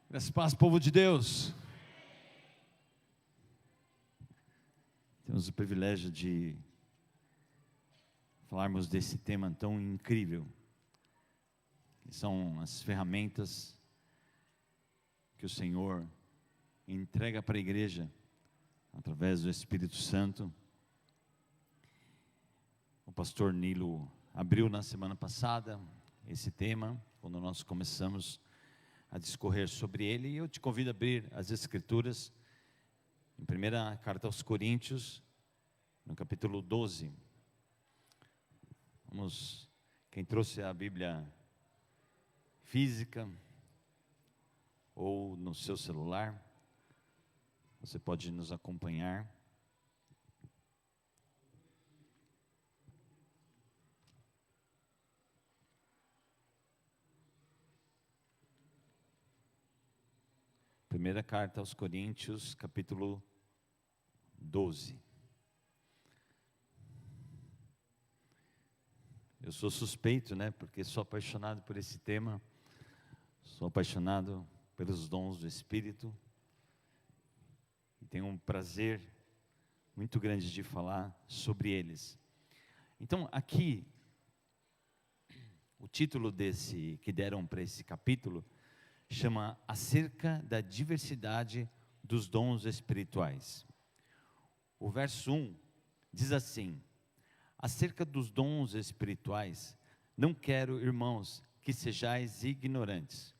Graças e paz, povo de Deus. Temos o privilégio de falarmos desse tema tão incrível, que são as ferramentas que o Senhor entrega para a igreja, através do Espírito Santo. O pastor Nilo abriu na semana passada esse tema, quando nós começamos a discorrer sobre ele, e eu te convido a abrir as Escrituras, em primeira carta aos Coríntios, no capítulo 12, quem trouxe a Bíblia física, ou no seu celular, você pode nos acompanhar. Primeira carta aos Coríntios, capítulo 12. Eu sou suspeito, porque sou apaixonado por esse tema, sou apaixonado pelos dons do Espírito, e tenho um prazer muito grande de falar sobre eles. Então, aqui, o título que deram para esse capítulo, chama Acerca da Diversidade dos Dons Espirituais. O verso 1 diz assim: acerca dos dons espirituais, não quero, irmãos, que sejais ignorantes,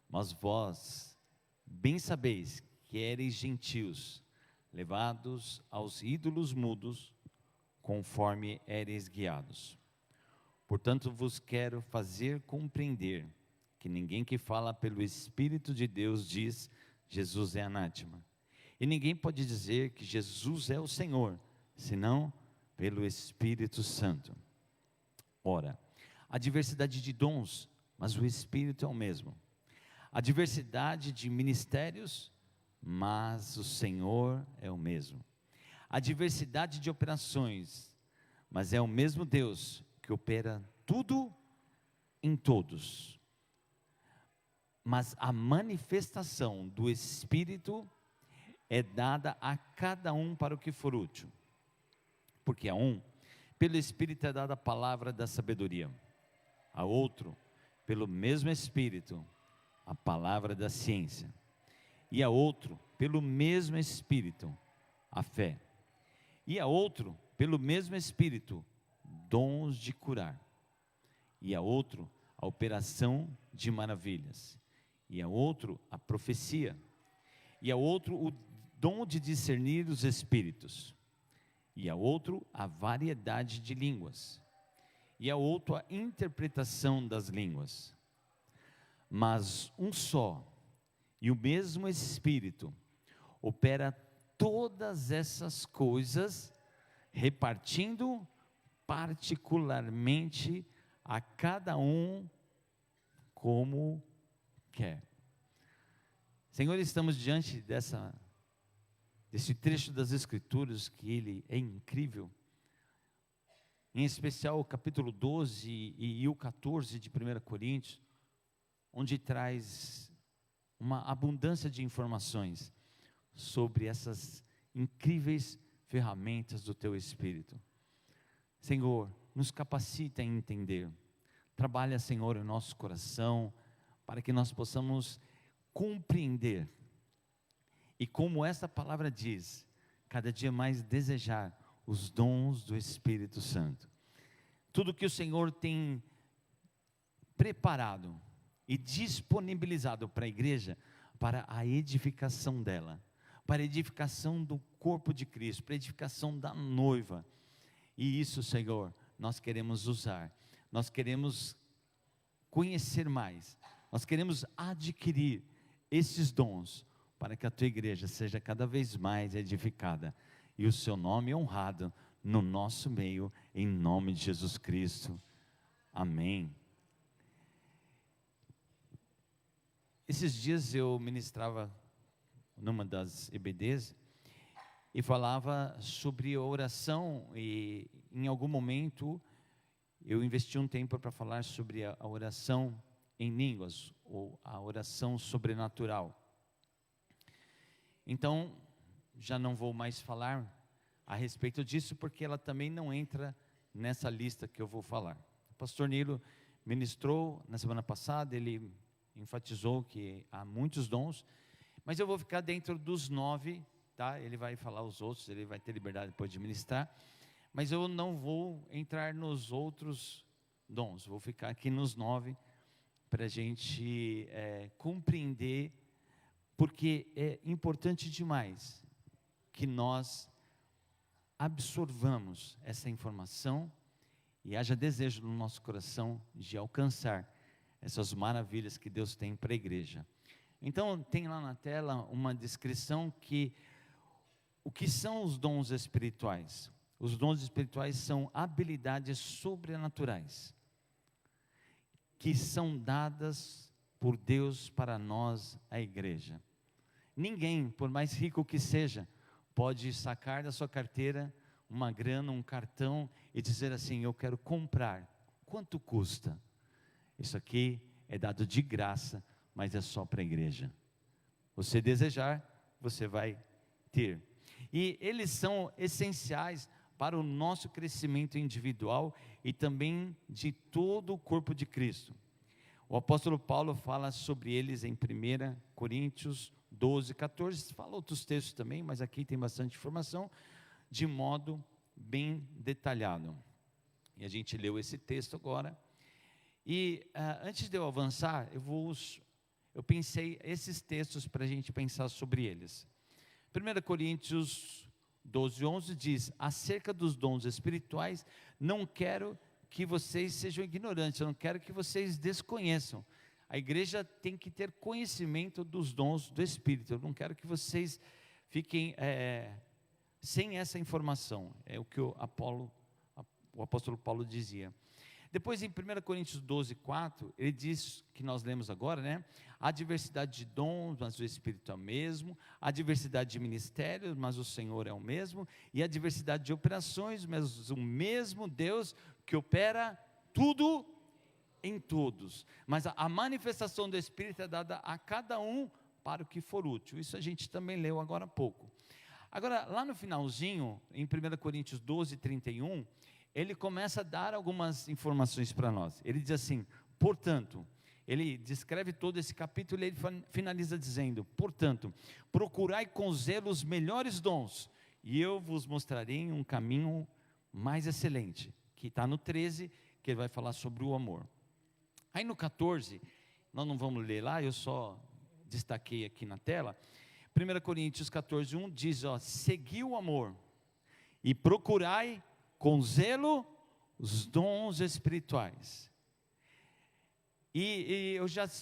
mas vós bem sabeis que éreis gentios, levados aos ídolos mudos, conforme éreis guiados. Portanto, vos quero fazer compreender que ninguém que fala pelo Espírito de Deus diz Jesus é anátema. E ninguém pode dizer que Jesus é o Senhor, senão pelo Espírito Santo. Ora, há diversidade de dons, mas o Espírito é o mesmo. Há diversidade de ministérios, mas o Senhor é o mesmo. Há diversidade de operações, mas é o mesmo Deus que opera tudo em todos. Mas a manifestação do Espírito é dada a cada um para o que for útil. Porque a um, pelo Espírito é dada a palavra da sabedoria, a outro, pelo mesmo Espírito, a palavra da ciência, e a outro, pelo mesmo Espírito, a fé, e a outro, pelo mesmo Espírito, dons de curar, e a outro, a operação de maravilhas, e a outro, a profecia, e a outro, o dom de discernir os espíritos, e a outro, a variedade de línguas, e a outro, a interpretação das línguas. Mas um só e o mesmo Espírito opera todas essas coisas, repartindo particularmente a cada um como quer. Senhor, estamos diante desse trecho das Escrituras, que ele é incrível, em especial o capítulo 12 e o 14 de 1 Coríntios, onde traz uma abundância de informações sobre essas incríveis ferramentas do Teu Espírito. Senhor, nos capacita a entender, trabalha, Senhor, em nosso coração, para que nós possamos compreender, e como essa palavra diz, cada dia mais desejar os dons do Espírito Santo. Tudo que o Senhor tem preparado e disponibilizado para a igreja, para a edificação dela, para a edificação do corpo de Cristo, para a edificação da noiva. E isso, Senhor, nós queremos usar, nós queremos conhecer mais, nós queremos adquirir esses dons, para que a tua igreja seja cada vez mais edificada, e o seu nome honrado no nosso meio, em nome de Jesus Cristo, amém. Esses dias eu ministrava numa das EBDs, e falava sobre oração, e em algum momento eu investi um tempo para falar sobre a oração em línguas, ou a oração sobrenatural. Então, já não vou mais falar a respeito disso, porque ela também não entra nessa lista que eu vou falar. O pastor Nilo ministrou na semana passada, ele enfatizou que há muitos dons, mas eu vou ficar dentro dos 9, tá? Ele vai falar os outros, ele vai ter liberdade depois de ministrar, mas eu não vou entrar nos outros dons, vou ficar aqui nos 9, para a gente compreender, porque é importante demais que nós absorvamos essa informação e haja desejo no nosso coração de alcançar essas maravilhas que Deus tem para a igreja. Então tem lá na tela uma descrição o que são os dons espirituais. Os dons espirituais são habilidades sobrenaturais que são dadas por Deus para nós, a igreja. Ninguém, por mais rico que seja, pode sacar da sua carteira uma grana, um cartão e dizer assim: eu quero comprar. Quanto custa? Isso aqui é dado de graça, mas é só para a igreja. Você desejar, você vai ter. E eles são essenciais para o nosso crescimento individual e também de todo o corpo de Cristo. O apóstolo Paulo fala sobre eles em 1 Coríntios 12, 14, fala outros textos também, mas aqui tem bastante informação, de modo bem detalhado. E a gente leu esse texto agora. E antes de eu avançar, eu pensei esses textos para a gente pensar sobre eles. 1 Coríntios 12, 11 diz: acerca dos dons espirituais, não quero que vocês sejam ignorantes, eu não quero que vocês desconheçam. A igreja tem que ter conhecimento dos dons do Espírito. Eu não quero que vocês fiquem sem essa informação. É o que o apóstolo Paulo dizia. Depois em 1 Coríntios 12, 4, ele diz, que nós lemos agora, né? Há diversidade de dons, mas o Espírito é o mesmo. Há diversidade de ministérios, mas o Senhor é o mesmo. E há diversidade de operações, mas o mesmo Deus que opera tudo em todos. Mas a manifestação do Espírito é dada a cada um para o que for útil. Isso a gente também leu agora há pouco. Agora, lá no finalzinho, em 1 Coríntios 12, 31, ele começa a dar algumas informações para nós. Ele diz assim: portanto, ele descreve todo esse capítulo e ele finaliza dizendo: portanto, procurai com zelo os melhores dons, e eu vos mostrarei um caminho mais excelente, que está no 13, que ele vai falar sobre o amor. Aí no 14, nós não vamos ler lá, eu só destaquei aqui na tela. 1 Coríntios 14, 1 diz: segui o amor e procurai com zelo os dons espirituais. E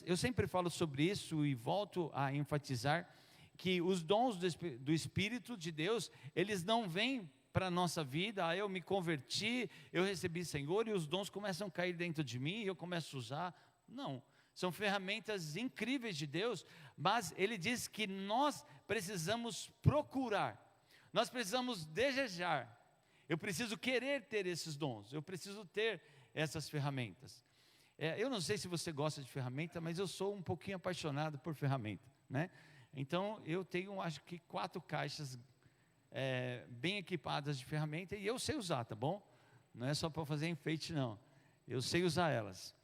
eu sempre falo sobre isso e volto a enfatizar que os dons do Espírito de Deus, eles não vêm para a nossa vida: eu me converti, eu recebi Senhor e os dons começam a cair dentro de mim e eu começo a usar. Não, são ferramentas incríveis de Deus, mas Ele diz que nós precisamos procurar, nós precisamos desejar. Eu preciso querer ter esses dons, eu preciso ter essas ferramentas. Eu não sei se você gosta de ferramenta, mas eu sou um pouquinho apaixonado por ferramenta, né? Então eu tenho, acho que 4 caixas bem equipadas de ferramenta, e eu sei usar, tá bom? Não é só para fazer enfeite, não. Eu sei usar elas.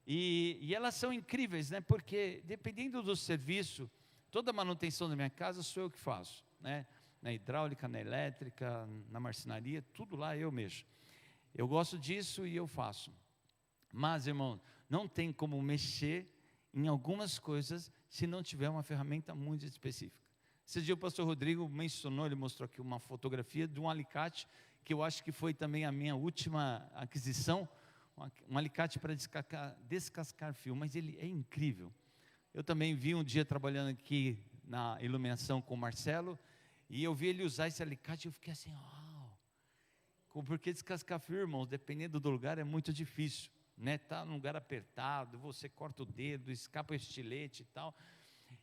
E elas são incríveis, né? Porque dependendo do serviço, toda a manutenção da minha casa sou eu que faço, né? Na hidráulica, na elétrica, na marcenaria, tudo lá eu mexo. Eu gosto disso e eu faço. Mas, irmão, não tem como mexer em algumas coisas se não tiver uma ferramenta muito específica. Esse dia o pastor Rodrigo mencionou, ele mostrou aqui uma fotografia de um alicate, que eu acho que foi também a minha última aquisição, um alicate para descascar fio, mas ele é incrível. Eu também vi um dia trabalhando aqui na iluminação com o Marcelo, e eu vi ele usar esse alicate e eu fiquei assim: uau! Porque descascar fio, irmãos, dependendo do lugar, é muito difícil, né? Está num lugar apertado, você corta o dedo, escapa o estilete e tal.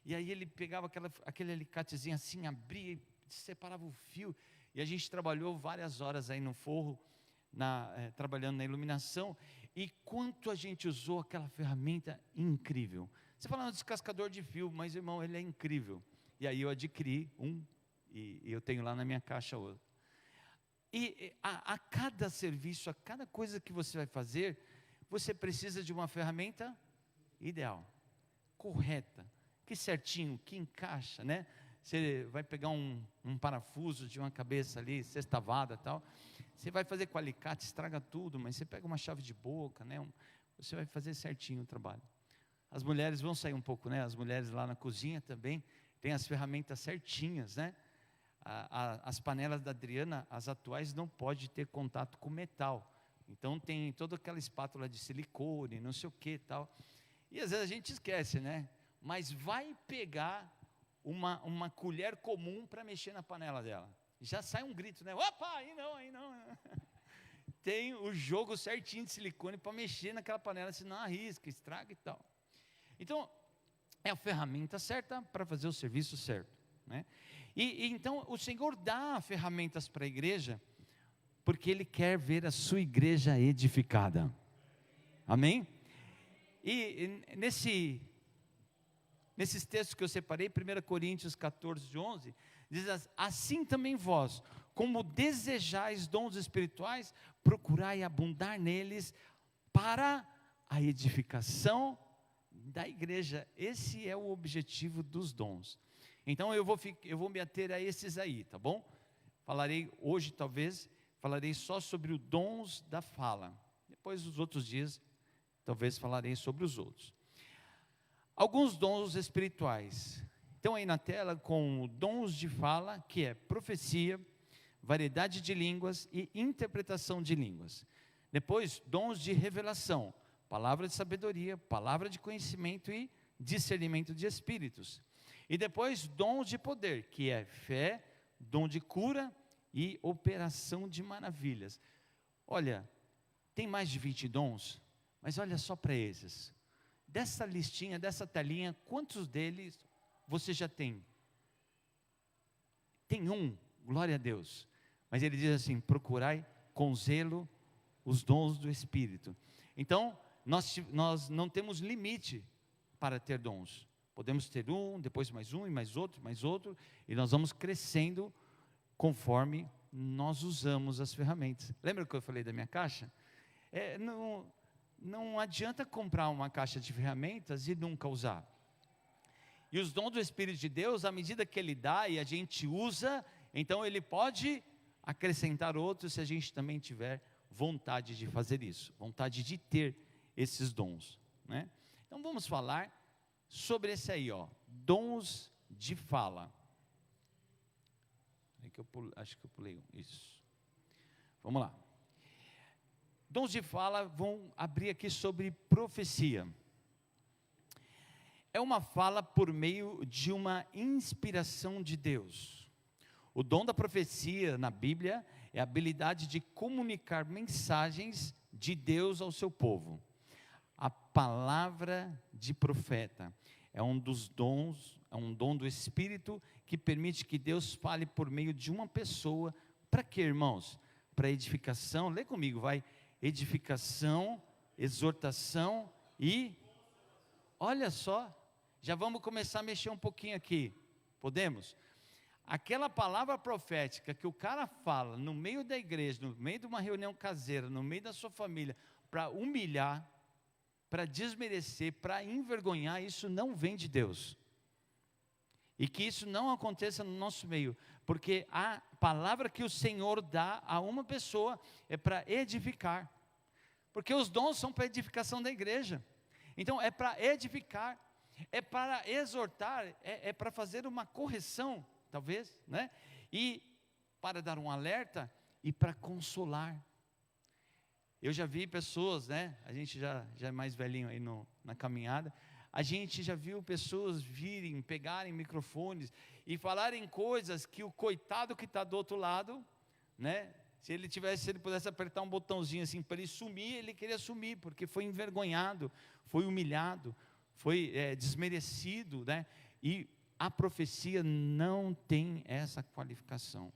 E aí ele pegava aquele alicatezinho assim, abria e separava o fio. E a gente trabalhou várias horas aí no forro, trabalhando na iluminação. e quanto a gente usou aquela ferramenta incrível. Você fala no descascador de fio, mas irmão, ele é incrível. E aí eu adquiri um, e eu tenho lá na minha caixa outro. E a cada serviço, a cada coisa que você vai fazer, você precisa de uma ferramenta ideal, correta, que certinho, que encaixa, né? Você vai pegar um parafuso de uma cabeça ali, sextavada e tal, você vai fazer com alicate, estraga tudo, mas você pega uma chave de boca, né? Você vai fazer certinho o trabalho. As mulheres vão sair um pouco, né? As mulheres lá na cozinha também, tem as ferramentas certinhas, né? As panelas da Adriana, as atuais, não pode ter contato com metal. Então tem toda aquela espátula de silicone, não sei o que e tal. E às vezes a gente esquece, né? Mas vai pegar uma colher comum para mexer na panela dela. Já sai um grito, né? Opa, aí não, aí não. Tem o jogo certinho de silicone para mexer naquela panela, senão arrisca, estraga e tal. Então, é a ferramenta certa para fazer o serviço certo, né? E então o Senhor dá ferramentas para a igreja, porque Ele quer ver a sua igreja edificada. Amém? E nesses textos que eu separei, 1 Coríntios 14, 11, diz assim também vós, como desejais dons espirituais, procurai abundar neles para a edificação da igreja. Esse é o objetivo dos dons. Então eu vou me ater a esses aí, tá bom? Falarei hoje, talvez, falarei só sobre os dons da fala. Depois, os outros dias, talvez falarei sobre os outros. Alguns dons espirituais. Então aí na tela com dons de fala, que é profecia, variedade de línguas e interpretação de línguas. Depois, dons de revelação, palavra de sabedoria, palavra de conhecimento e discernimento de espíritos. E depois, dons de poder, que é fé, dom de cura e operação de maravilhas. Olha, tem mais de 20 dons, mas olha só para esses. Dessa listinha, dessa telinha, quantos deles você já tem? Tem um, glória a Deus. Mas ele diz assim, procurai com zelo os dons do Espírito. Então, nós não temos limite para ter dons. Podemos ter um, depois mais um, e mais outro, e nós vamos crescendo conforme nós usamos as ferramentas. Lembra que eu falei da minha caixa? Não adianta comprar uma caixa de ferramentas e nunca usar. E os dons do Espírito de Deus, à medida que Ele dá e a gente usa, então Ele pode acrescentar outros se a gente também tiver vontade de fazer isso, vontade de ter esses dons, né? Então vamos falar sobre esse aí, dons de fala. Acho que eu pulei um, isso. Vamos lá. Dons de fala, vão abrir aqui sobre profecia. É uma fala por meio de uma inspiração de Deus. O dom da profecia na Bíblia é a habilidade de comunicar mensagens de Deus ao seu povo. A palavra de profeta é um dos dons, é um dom do Espírito que permite que Deus fale por meio de uma pessoa. Para quê, irmãos? Para edificação, lê comigo, vai. Edificação, exortação e, olha só, já vamos começar a mexer um pouquinho aqui, podemos? Aquela palavra profética que o cara fala no meio da igreja, no meio de uma reunião caseira, no meio da sua família, para humilhar, para desmerecer, para envergonhar, isso não vem de Deus. E que isso não aconteça no nosso meio, porque a palavra que o Senhor dá a uma pessoa é para edificar, porque os dons são para edificação da igreja. Então é para edificar, é para exortar, é para fazer uma correção, talvez, né? E para dar um alerta e para consolar. Eu já vi pessoas, né? A gente já é mais velhinho aí na caminhada. A gente já viu pessoas virem, pegarem microfones e falarem coisas que o coitado que está do outro lado, né? Se ele pudesse apertar um botãozinho assim para ele sumir, ele queria sumir, porque foi envergonhado, foi humilhado, foi desmerecido, né? E a profecia não tem essa qualificação.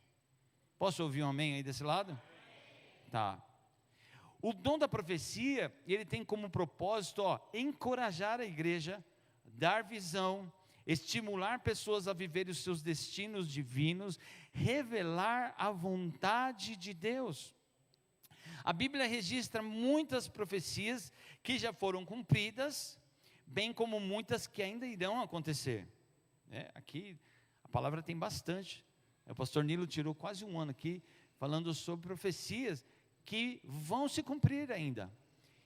Posso ouvir um amém aí desse lado? Tá. O dom da profecia, ele tem como propósito, encorajar a igreja, dar visão, estimular pessoas a viverem os seus destinos divinos, revelar a vontade de Deus. A Bíblia registra muitas profecias que já foram cumpridas, bem como muitas que ainda irão acontecer. Aqui a palavra tem bastante. O pastor Nilo tirou quase um ano aqui, falando sobre profecias que vão se cumprir ainda.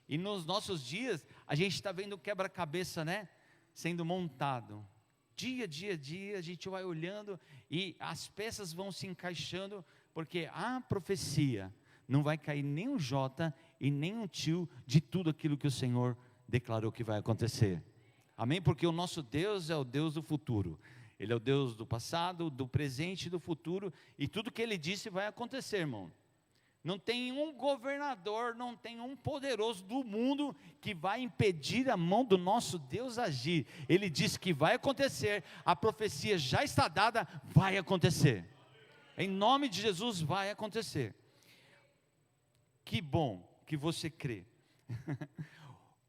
E nos nossos dias, a gente está vendo o quebra-cabeça, sendo montado. Dia a dia, a gente vai olhando e as peças vão se encaixando, porque a profecia não vai cair nem um jota e nem um tio de tudo aquilo que o Senhor declarou que vai acontecer. Amém? Porque o nosso Deus é o Deus do futuro. Ele é o Deus do passado, do presente e do futuro, e tudo que Ele disse vai acontecer, irmão. Não tem um governador, não tem um poderoso do mundo que vai impedir a mão do nosso Deus agir. Ele disse que vai acontecer, a profecia já está dada, vai acontecer. Em nome de Jesus vai acontecer. Que bom que você crê.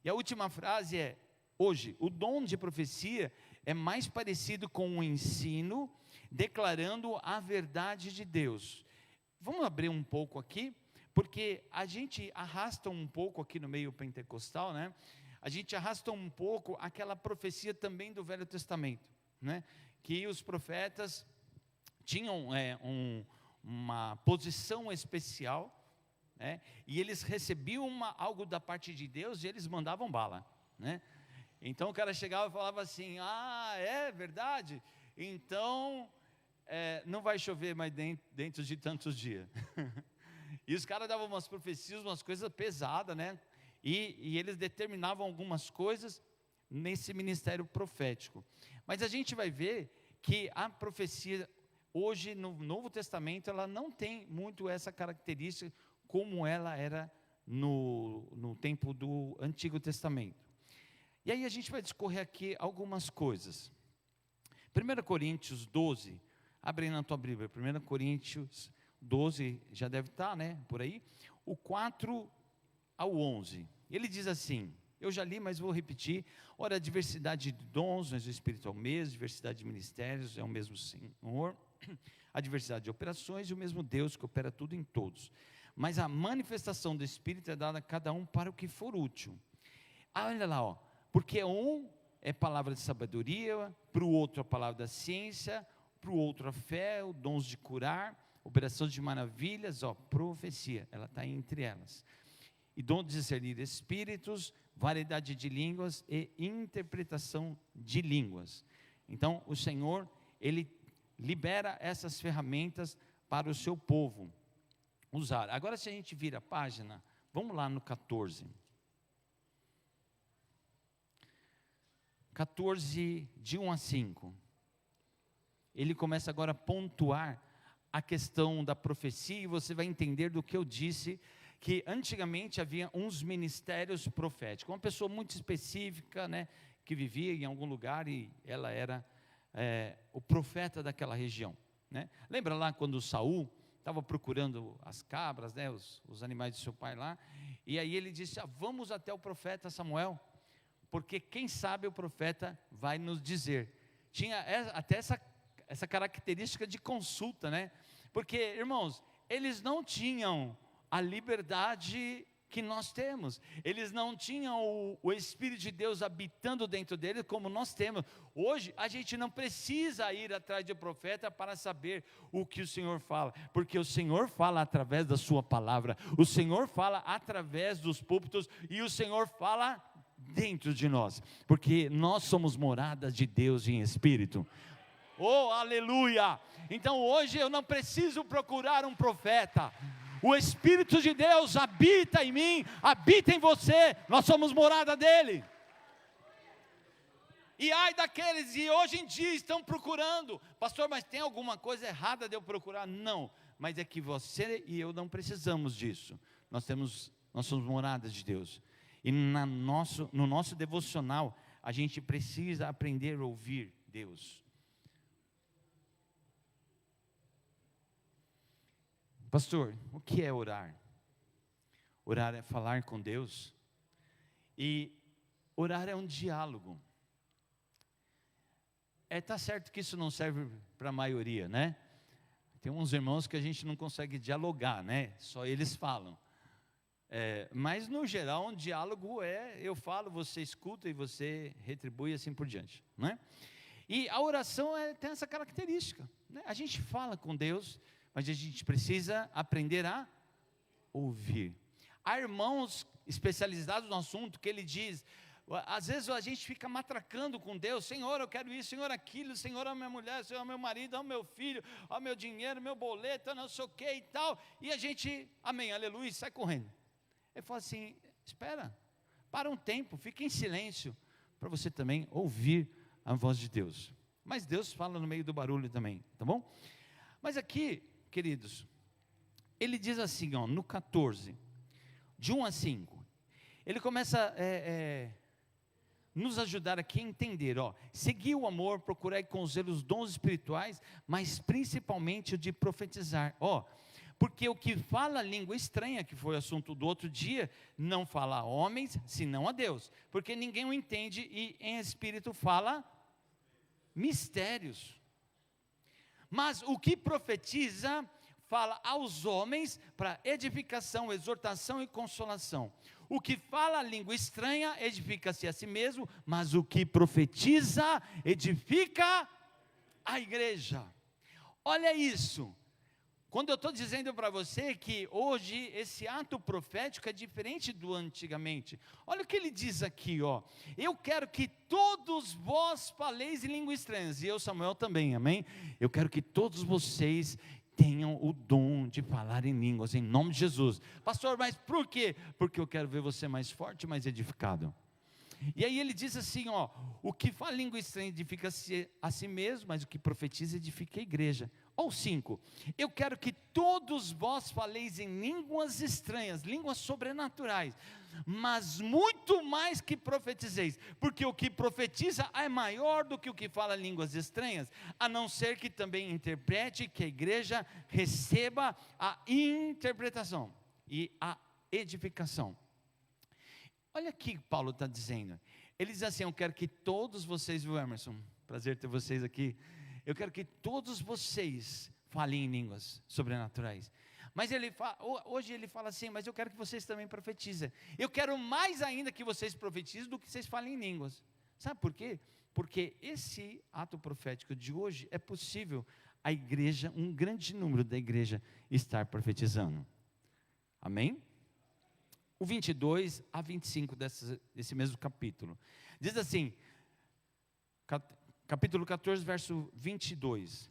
E a última frase é: hoje, o dom de profecia é mais parecido com o ensino, declarando a verdade de Deus. Vamos abrir um pouco aqui, porque a gente arrasta um pouco aqui no meio pentecostal, a gente arrasta um pouco aquela profecia também do Velho Testamento, que os profetas tinham uma posição especial, e eles recebiam algo da parte de Deus e eles mandavam bala, Então o cara chegava e falava assim: é verdade? Então não vai chover mais dentro de tantos dias. E os caras davam umas profecias, umas coisas pesadas, e eles determinavam algumas coisas nesse ministério profético. Mas a gente vai ver que a profecia hoje no Novo Testamento, ela não tem muito essa característica como ela era no tempo do Antigo Testamento. E aí a gente vai discorrer aqui algumas coisas. 1 Coríntios 12, abre aí na tua Bíblia, 1 Coríntios 12, já deve estar, por aí, o 4 ao 11, ele diz assim, eu já li, mas vou repetir: ora, a diversidade de dons, mas o Espírito é o mesmo, diversidade de ministérios, é o mesmo Senhor, a diversidade de operações, e o mesmo Deus que opera tudo em todos, mas a manifestação do Espírito é dada a cada um para o que for útil. Olha lá, porque um é palavra de sabedoria, para o outro a palavra da ciência, para o outro a fé, os dons de curar, operações de maravilhas, profecia, ela está entre elas, e dom de discernir espíritos, variedade de línguas e interpretação de línguas. Então o Senhor, Ele libera essas ferramentas para o seu povo usar. Agora, se a gente vira a página, vamos lá no 14. 14, de 1 a 5. Ele começa agora a pontuar a questão da profecia, e você vai entender do que eu disse, que antigamente havia uns ministérios proféticos, uma pessoa muito específica, que vivia em algum lugar, e ela era o profeta daquela região, Lembra lá quando Saul estava procurando as cabras, os animais de seu pai lá, e aí ele disse: vamos até o profeta Samuel, porque quem sabe o profeta vai nos dizer. Tinha até essa característica de consulta, porque, irmãos, eles não tinham a liberdade que nós temos, eles não tinham o Espírito de Deus habitando dentro deles como nós temos. Hoje a gente não precisa ir atrás de profeta para saber o que o Senhor fala, porque o Senhor fala através da sua palavra, o Senhor fala através dos púlpitos, e o Senhor fala dentro de nós, porque nós somos moradas de Deus em Espírito. Oh, aleluia! Então hoje eu não preciso procurar um profeta, o Espírito de Deus habita em mim, habita em você, nós somos morada dele. E ai daqueles que hoje em dia estão procurando: pastor, mas tem alguma coisa errada de eu procurar? Não, mas é que você e eu não precisamos disso. Nós somos moradas de Deus, e no nosso devocional a gente precisa aprender a ouvir Deus. Pastor, o que é orar? Orar é falar com Deus. E orar é um diálogo. Tá certo que isso não serve para a maioria, né? Tem uns irmãos que a gente não consegue dialogar, né? Só eles falam. Mas no geral um diálogo eu falo, você escuta e você retribui, assim por diante, né? E a oração tem essa característica, né? A gente fala com Deus, mas a gente precisa aprender a ouvir. Há irmãos especializados no assunto que ele diz, às vezes a gente fica matracando com Deus, Senhor, eu quero isso, Senhor, aquilo, Senhor, a minha mulher, Senhor, meu marido, o meu filho, o meu dinheiro, meu boleto, não sei o que e tal, e a gente, amém, aleluia, sai correndo. Ele fala assim, espera, para um tempo, fica em silêncio, para você também ouvir a voz de Deus. Mas Deus fala no meio do barulho também, tá bom? Mas aqui, queridos, ele diz assim, ó, no 14, de 1 a 5, ele começa nos ajudar aqui a entender, ó, seguir o amor, procurai com zelo os dons espirituais, mas principalmente o de profetizar, ó, porque o que fala língua estranha, que foi o assunto do outro dia, não fala a homens, senão a Deus, porque ninguém o entende, e em espírito fala mistérios. Mas o que profetiza, fala aos homens para edificação, exortação e consolação. O que fala a língua estranha, edifica-se a si mesmo, mas o que profetiza, edifica a igreja. Olha isso. Quando eu estou dizendo para você que hoje esse ato profético é diferente do antigamente, olha o que ele diz aqui, ó, eu quero que todos vós faleis em línguas estranhas, e eu, Samuel, também, amém? Eu quero que todos vocês tenham o dom de falar em línguas, em nome de Jesus. Pastor, mas por quê? Porque eu quero ver você mais forte, mais edificado. E aí ele diz assim, ó, o que fala língua estranha edifica-se a si mesmo, mas o que profetiza edifica a igreja. Ou 5, eu quero que todos vós faleis em línguas estranhas, línguas sobrenaturais, mas muito mais que profetizeis, porque o que profetiza é maior do que o que fala línguas estranhas, a não ser que também interprete, que a igreja receba a interpretação e a edificação. Olha aqui que Paulo está dizendo, ele diz assim, eu quero que todos vocês, viu, Emerson, prazer ter vocês aqui, eu quero que todos vocês falem em línguas sobrenaturais, mas hoje ele fala assim, mas eu quero que vocês também profetizem, eu quero mais ainda que vocês profetizem do que vocês falem em línguas, sabe por quê? Porque esse ato profético de hoje, é possível a igreja, um grande número da igreja estar profetizando, amém? O 22 a 25 desse mesmo capítulo, diz assim, capítulo 14, verso 22,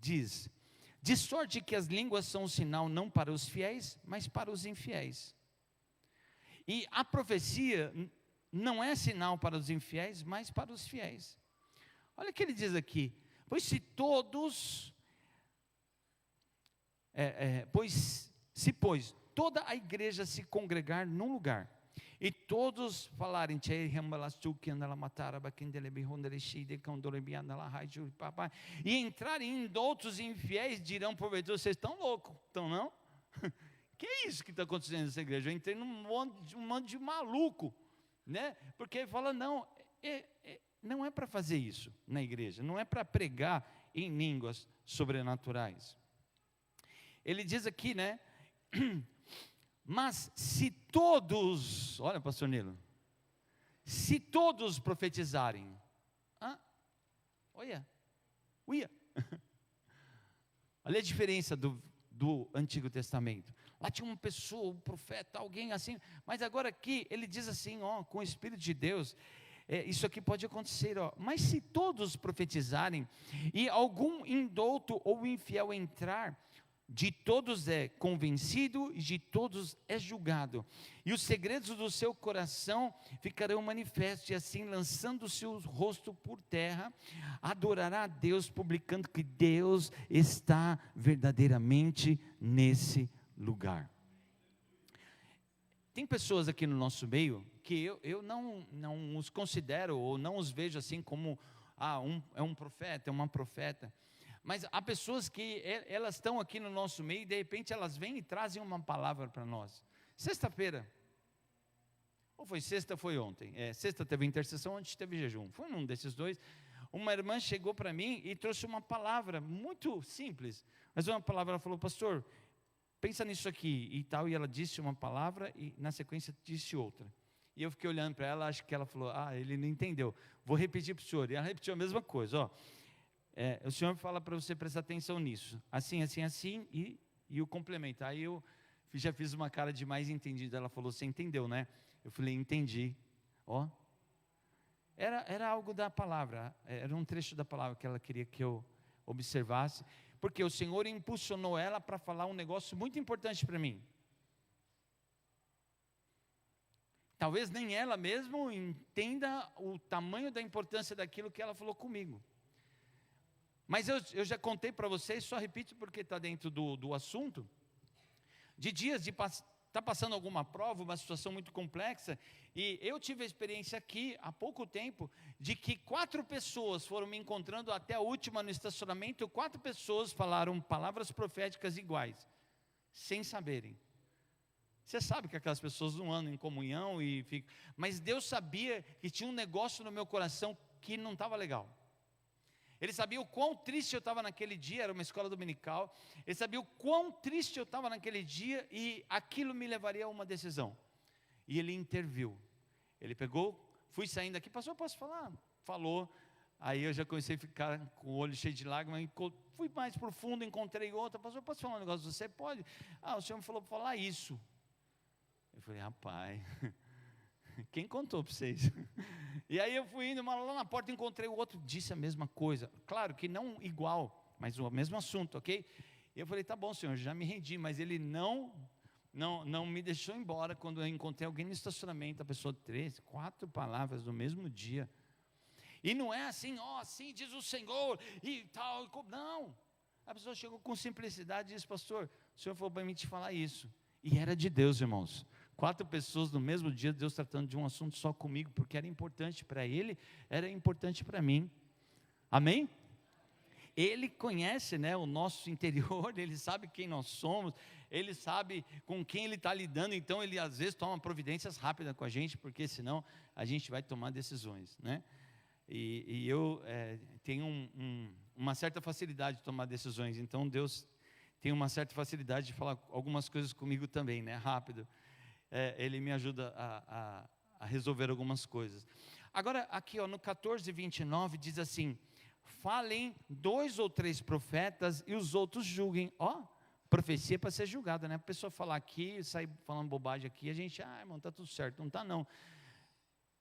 diz, de sorte que as línguas são um sinal não para os fiéis, mas para os infiéis, e a profecia não é sinal para os infiéis, mas para os fiéis. Olha o que ele diz aqui, pois toda a igreja se congregar num lugar, e todos falarem, e entrarem em outros infiéis, dirão porventura, vocês estão loucos, estão não? Que é isso que está acontecendo nessa igreja? Eu entrei num monte de maluco, né? Porque ele fala, não, não é para fazer isso na igreja, não é para pregar em línguas sobrenaturais. Ele diz aqui, né? Mas se todos, olha pastor Nilo, se todos profetizarem, olha a diferença do Antigo Testamento, lá tinha uma pessoa, um profeta, alguém assim, mas agora aqui ele diz assim, ó, com o Espírito de Deus, isso aqui pode acontecer, ó, mas se todos profetizarem, e algum indouto ou infiel entrar, de todos é convencido e de todos é julgado, e os segredos do seu coração ficarão manifestos, e assim lançando o seu rosto por terra, adorará a Deus, publicando que Deus está verdadeiramente nesse lugar. Tem pessoas aqui no nosso meio, que eu não os considero, ou não os vejo assim como, é um profeta, é uma profeta, mas há pessoas que elas estão aqui no nosso meio, e de repente elas vêm e trazem uma palavra para nós, Sexta-feira, ou foi sexta ou foi ontem? Sexta teve intercessão, ontem teve jejum. Foi num desses dois. Uma irmã chegou para mim e trouxe uma palavra muito simples. Mas uma palavra, ela falou, pastor, pensa nisso aqui e tal. E ela disse uma palavra e na sequência disse outra. E eu fiquei olhando para ela, acho que ela falou, ele não entendeu. Vou repetir para o senhor. E ela repetiu a mesma coisa, ó. O senhor fala para você prestar atenção nisso. Assim, assim, assim e o complemento. Aí eu já fiz uma cara de mais entendido. Ela falou, você entendeu, né? Eu falei, entendi. Ó. Era algo da palavra. Era um trecho da palavra que ela queria que eu observasse. Porque o Senhor impulsionou ela para falar um negócio muito importante para mim. Talvez nem ela mesma entenda o tamanho da importância daquilo que ela falou comigo. Mas eu já contei para vocês, só repito porque está dentro do assunto, de dias de estar passando alguma prova, uma situação muito complexa, e eu tive a experiência aqui, há pouco tempo, de que 4 pessoas foram me encontrando até a última no estacionamento, 4 pessoas falaram palavras proféticas iguais, sem saberem. Você sabe que aquelas pessoas não andam em comunhão, mas Deus sabia que tinha um negócio no meu coração que não estava legal. Ele sabia o quão triste eu estava naquele dia, era uma escola dominical. Ele sabia o quão triste eu estava naquele dia e aquilo me levaria a uma decisão. E ele interviu. Ele pegou, fui saindo aqui, pastor, posso falar? Falou. Aí eu já comecei a ficar com o olho cheio de lágrimas, fui mais profundo, encontrei outra, pastor, posso falar um negócio? Você pode? O senhor me falou para falar isso. Eu falei, rapaz, quem contou para vocês? E aí eu fui indo, mas lá na porta encontrei o outro, disse a mesma coisa. Claro que não igual, mas o mesmo assunto, ok? E eu falei, tá bom, senhor, já me rendi. Mas ele não me deixou embora quando eu encontrei alguém no estacionamento. A pessoa 3, 4 palavras no mesmo dia. E não é assim, assim diz o Senhor e tal. Não, a pessoa chegou com simplicidade e disse, pastor, o senhor falou para mim te falar isso. E era de Deus, irmãos. 4 pessoas no mesmo dia, Deus tratando de um assunto só comigo, porque era importante para ele, era importante para mim. Amém? Ele conhece, né, o nosso interior, ele sabe quem nós somos, ele sabe com quem ele está lidando, então ele às vezes toma providências rápidas com a gente, porque senão a gente vai tomar decisões, né? E eu tenho uma certa facilidade de tomar decisões, então Deus tem uma certa facilidade de falar algumas coisas comigo também, né, rápido. Ele me ajuda a resolver algumas coisas. Agora aqui no 14:29 diz assim, falem 2 ou 3 profetas e os outros julguem. Profecia para ser julgada, né? A pessoa falar aqui, sair falando bobagem aqui, a gente, irmão, está tudo certo. Não está não.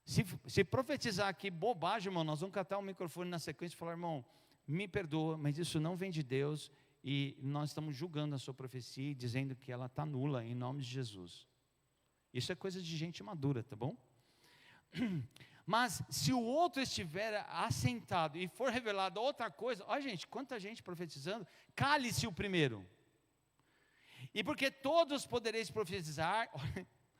Se profetizar aqui bobagem, irmão, nós vamos catar o microfone na sequência e falar, irmão, me perdoa, mas isso não vem de Deus e nós estamos julgando a sua profecia e dizendo que ela está nula em nome de Jesus. Isso é coisa de gente madura, tá bom? Mas se o outro estiver assentado e for revelado outra coisa, gente, quanta gente profetizando, cale-se o primeiro. E porque todos podereis profetizar,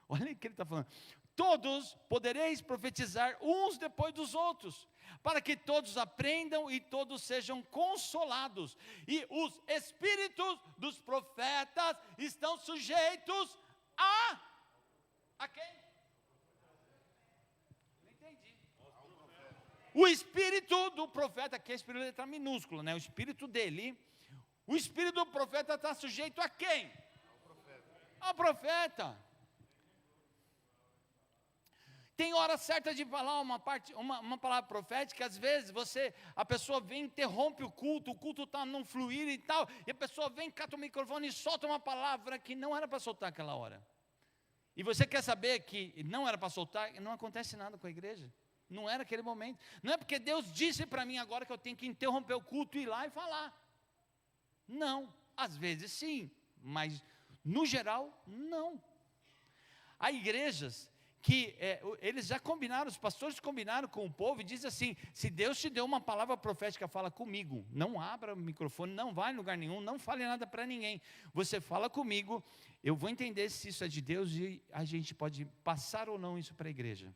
olha o que ele está falando, todos podereis profetizar uns depois dos outros, para que todos aprendam e todos sejam consolados. E os espíritos dos profetas estão sujeitos a quem? Não entendi. O espírito do profeta, que é espírito de letra minúscula, né? O espírito dele. O espírito do profeta está sujeito a quem? Ao profeta. Tem hora certa de falar uma palavra profética, às vezes a pessoa vem, interrompe o culto está num fluir e tal, e a pessoa vem, cata o microfone e solta uma palavra que não era para soltar aquela hora. E você quer saber que não era para soltar, não acontece nada com a igreja. Não era aquele momento. Não é porque Deus disse para mim agora que eu tenho que interromper o culto e ir lá e falar. Não, às vezes sim, mas no geral, não. Há igrejas que eles já combinaram, os pastores combinaram com o povo e dizem assim, se Deus te deu uma palavra profética, fala comigo, não abra o microfone, não vai em lugar nenhum, não fale nada para ninguém, você fala comigo, eu vou entender se isso é de Deus e a gente pode passar ou não isso para a igreja.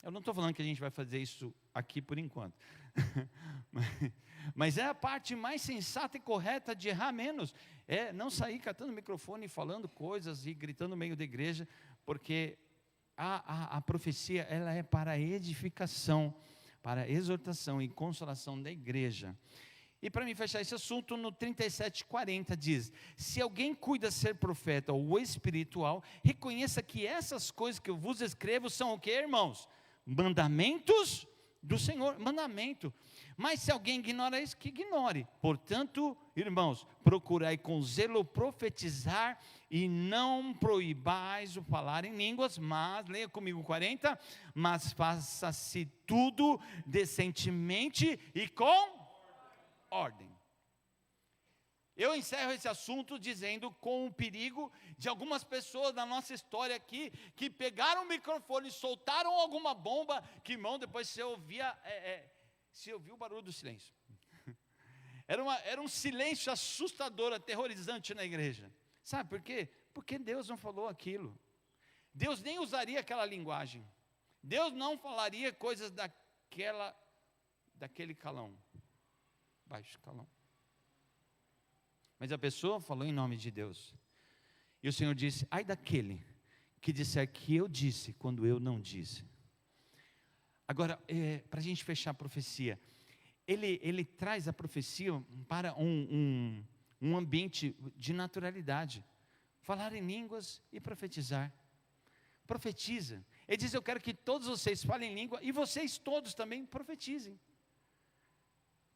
Eu não estou falando que a gente vai fazer isso aqui por enquanto. Mas é a parte mais sensata e correta de errar menos. É não sair catando o microfone e falando coisas e gritando no meio da igreja, porque a profecia, ela é para edificação, para exortação e consolação da igreja. E para mim fechar esse assunto, no 37:40 diz: se alguém cuida ser profeta ou espiritual, reconheça que essas coisas que eu vos escrevo são o que, irmãos? Mandamentos do Senhor, mandamento. Mas se alguém ignora isso, que ignore. Portanto, irmãos, procurai com zelo profetizar e não proibais o falar em línguas, mas, leia comigo 40, mas faça-se tudo decentemente e com ordem. Eu encerro esse assunto dizendo com o perigo de algumas pessoas da nossa história aqui, que pegaram o microfone e soltaram alguma bomba, que, irmão, depois você ouvia, se ouvia o barulho do silêncio. Era um silêncio assustador, aterrorizante na igreja. Sabe por quê? Porque Deus não falou aquilo. Deus nem usaria aquela linguagem. Deus não falaria coisas daquele calão. Baixo calão. Mas a pessoa falou em nome de Deus. E o Senhor disse: ai daquele que disser que eu disse, quando eu não disse. Agora, para a gente fechar a profecia, ele traz a profecia para um ambiente de naturalidade. Falar em línguas e profetizar. Profetiza. Ele diz: eu quero que todos vocês falem língua, e vocês todos também profetizem.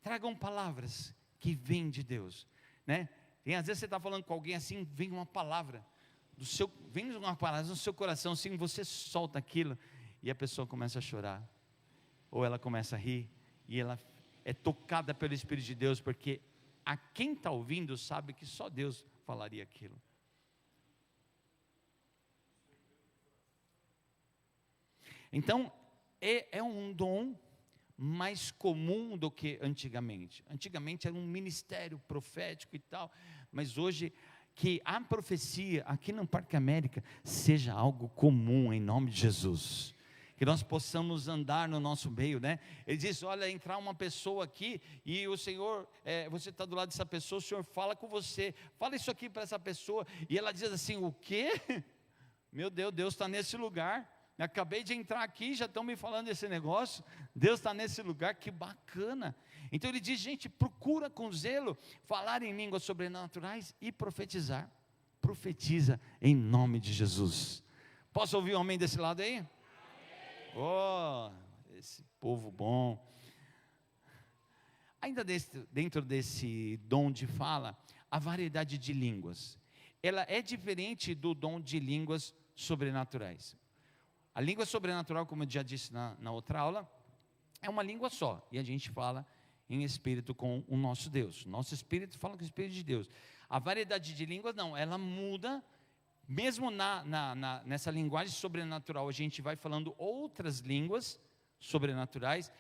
Tragam palavras que vêm de Deus, né? E às vezes você está falando com alguém assim, vem uma palavra no seu coração, assim, você solta aquilo, e a pessoa começa a chorar, ou ela começa a rir, e ela é tocada pelo Espírito de Deus, porque a quem está ouvindo sabe que só Deus falaria aquilo. Então, é um dom mais comum do que antigamente. Antigamente era um ministério profético e tal, mas hoje que a profecia aqui no Parque América seja algo comum em nome de Jesus. Que nós possamos andar no nosso meio, né? Ele diz: olha, entrar uma pessoa aqui e o Senhor, você está do lado dessa pessoa, o Senhor fala com você, fala isso aqui para essa pessoa, e ela diz assim: o quê? Meu Deus, Deus está nesse lugar. Acabei de entrar aqui, já estão me falando desse negócio. Deus está nesse lugar, que bacana. Então ele diz: gente, procura com zelo falar em línguas sobrenaturais e profetizar. Profetiza em nome de Jesus. Posso ouvir um amém desse lado aí? Amém. Oh, esse povo bom. Ainda dentro desse dom de fala, a variedade de línguas, ela é diferente do dom de línguas sobrenaturais. A língua sobrenatural, como eu já disse na outra aula, é uma língua só, e a gente fala em espírito com o nosso Deus. Nosso espírito fala com o Espírito de Deus. A variedade de línguas não, ela muda, mesmo nessa linguagem sobrenatural, a gente vai falando outras línguas sobrenaturais,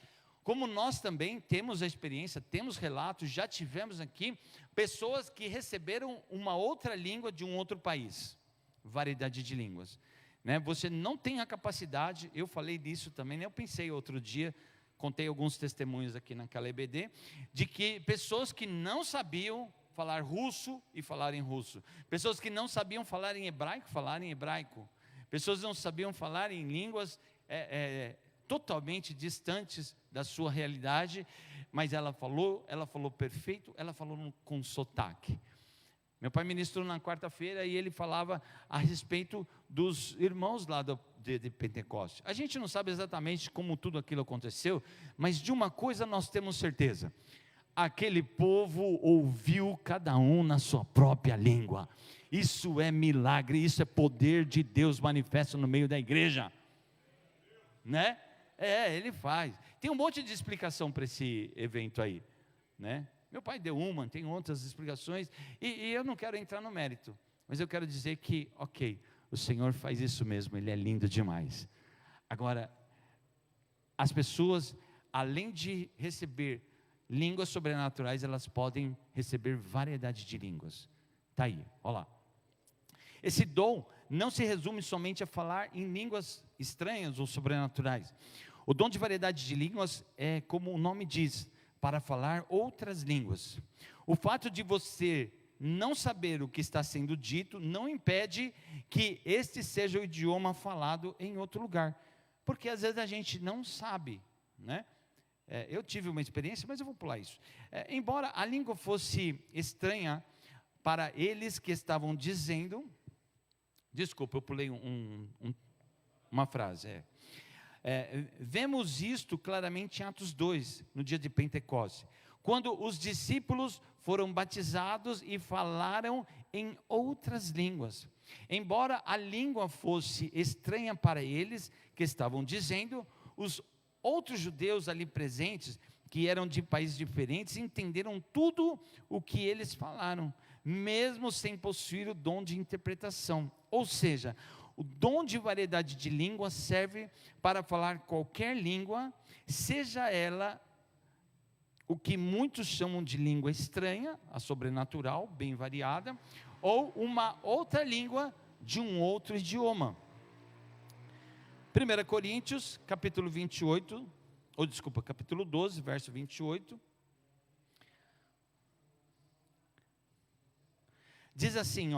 como nós também temos a experiência, temos relatos, já tivemos aqui, pessoas que receberam uma outra língua de um outro país. Variedade de línguas. Né? Você não tem a capacidade, eu falei disso também, eu pensei outro dia, contei alguns testemunhos aqui naquela EBD, de que pessoas que não sabiam falar russo e falar em russo, pessoas que não sabiam falar em hebraico, pessoas que não sabiam falar em línguas totalmente distantes da sua realidade, mas ela falou perfeito, ela falou com sotaque. Meu pai ministrou na quarta-feira e ele falava a respeito dos irmãos lá de Pentecoste. A gente não sabe exatamente como tudo aquilo aconteceu, mas de uma coisa nós temos certeza: aquele povo ouviu cada um na sua própria língua. Isso é milagre, isso é poder de Deus manifesto no meio da igreja, né? Ele faz. Tem um monte de explicação para esse evento aí, né? Meu pai deu uma, tem outras explicações, e eu não quero entrar no mérito, mas eu quero dizer que, ok, o Senhor faz isso mesmo, Ele é lindo demais. Agora, as pessoas, além de receber línguas sobrenaturais, elas podem receber variedade de línguas. Está aí, olha lá. Esse dom não se resume somente a falar em línguas estranhas ou sobrenaturais. O dom de variedade de línguas é, como o nome diz, para falar outras línguas. O fato de você não saber o que está sendo dito não impede que este seja o idioma falado em outro lugar, porque às vezes a gente não sabe, né? Eu tive uma experiência, mas eu vou pular isso. Embora a língua fosse estranha para eles que estavam dizendo, desculpa, eu pulei uma frase. Vemos isto claramente em Atos 2, no dia de Pentecostes, quando os discípulos foram batizados e falaram em outras línguas. Embora a língua fosse estranha para eles, que estavam dizendo, os outros judeus ali presentes, que eram de países diferentes, entenderam tudo o que eles falaram, mesmo sem possuir o dom de interpretação. Ou seja, o dom de variedade de línguas serve para falar qualquer língua, seja ela o que muitos chamam de língua estranha, a sobrenatural, bem variada, ou uma outra língua de um outro idioma. 1 Coríntios, capítulo 12, verso 28. Diz assim,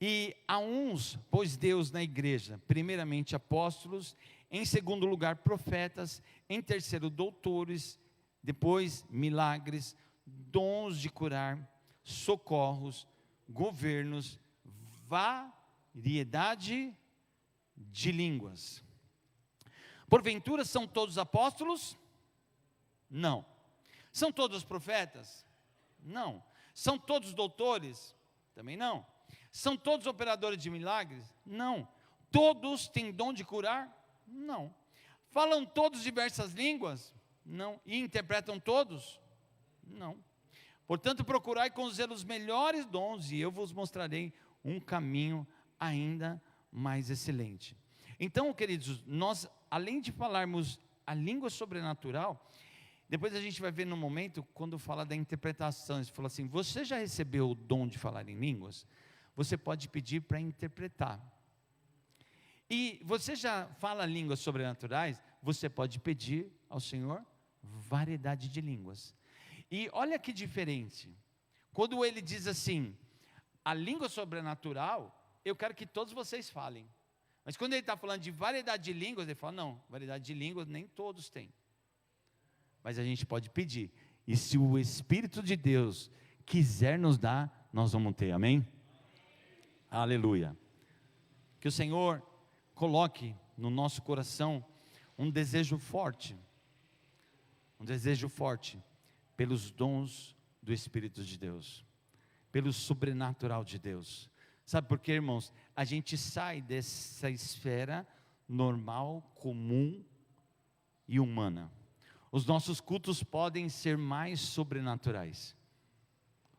e a uns pôs Deus na igreja, primeiramente apóstolos, em segundo lugar profetas, em terceiro doutores, depois milagres, dons de curar, socorros, governos, variedade de línguas. Porventura são todos apóstolos? Não. São todos profetas? Não. São todos doutores? Também não. São todos operadores de milagres? Não. Todos têm dom de curar? Não. Falam todos diversas línguas? Não. E interpretam todos? Não. Portanto, procurai com zelo os melhores dons, e eu vos mostrarei um caminho ainda mais excelente. Então, queridos, nós, além de falarmos a língua sobrenatural, depois a gente vai ver no momento, quando fala da interpretação, ele fala assim, você já recebeu o dom de falar em línguas? Você pode pedir para interpretar. E você já fala línguas sobrenaturais? Você pode pedir ao Senhor variedade de línguas. E olha que diferente, quando ele diz assim, a língua sobrenatural, eu quero que todos vocês falem. Mas quando ele está falando de variedade de línguas, ele fala, não, variedade de línguas nem todos têm. Mas a gente pode pedir. E se o Espírito de Deus quiser nos dar, nós vamos ter, amém? Aleluia. Que o Senhor coloque no nosso coração um desejo forte pelos dons do Espírito de Deus, pelo sobrenatural de Deus. Sabe por quê, irmãos? A gente sai dessa esfera normal, comum e humana. Os nossos cultos podem ser mais sobrenaturais.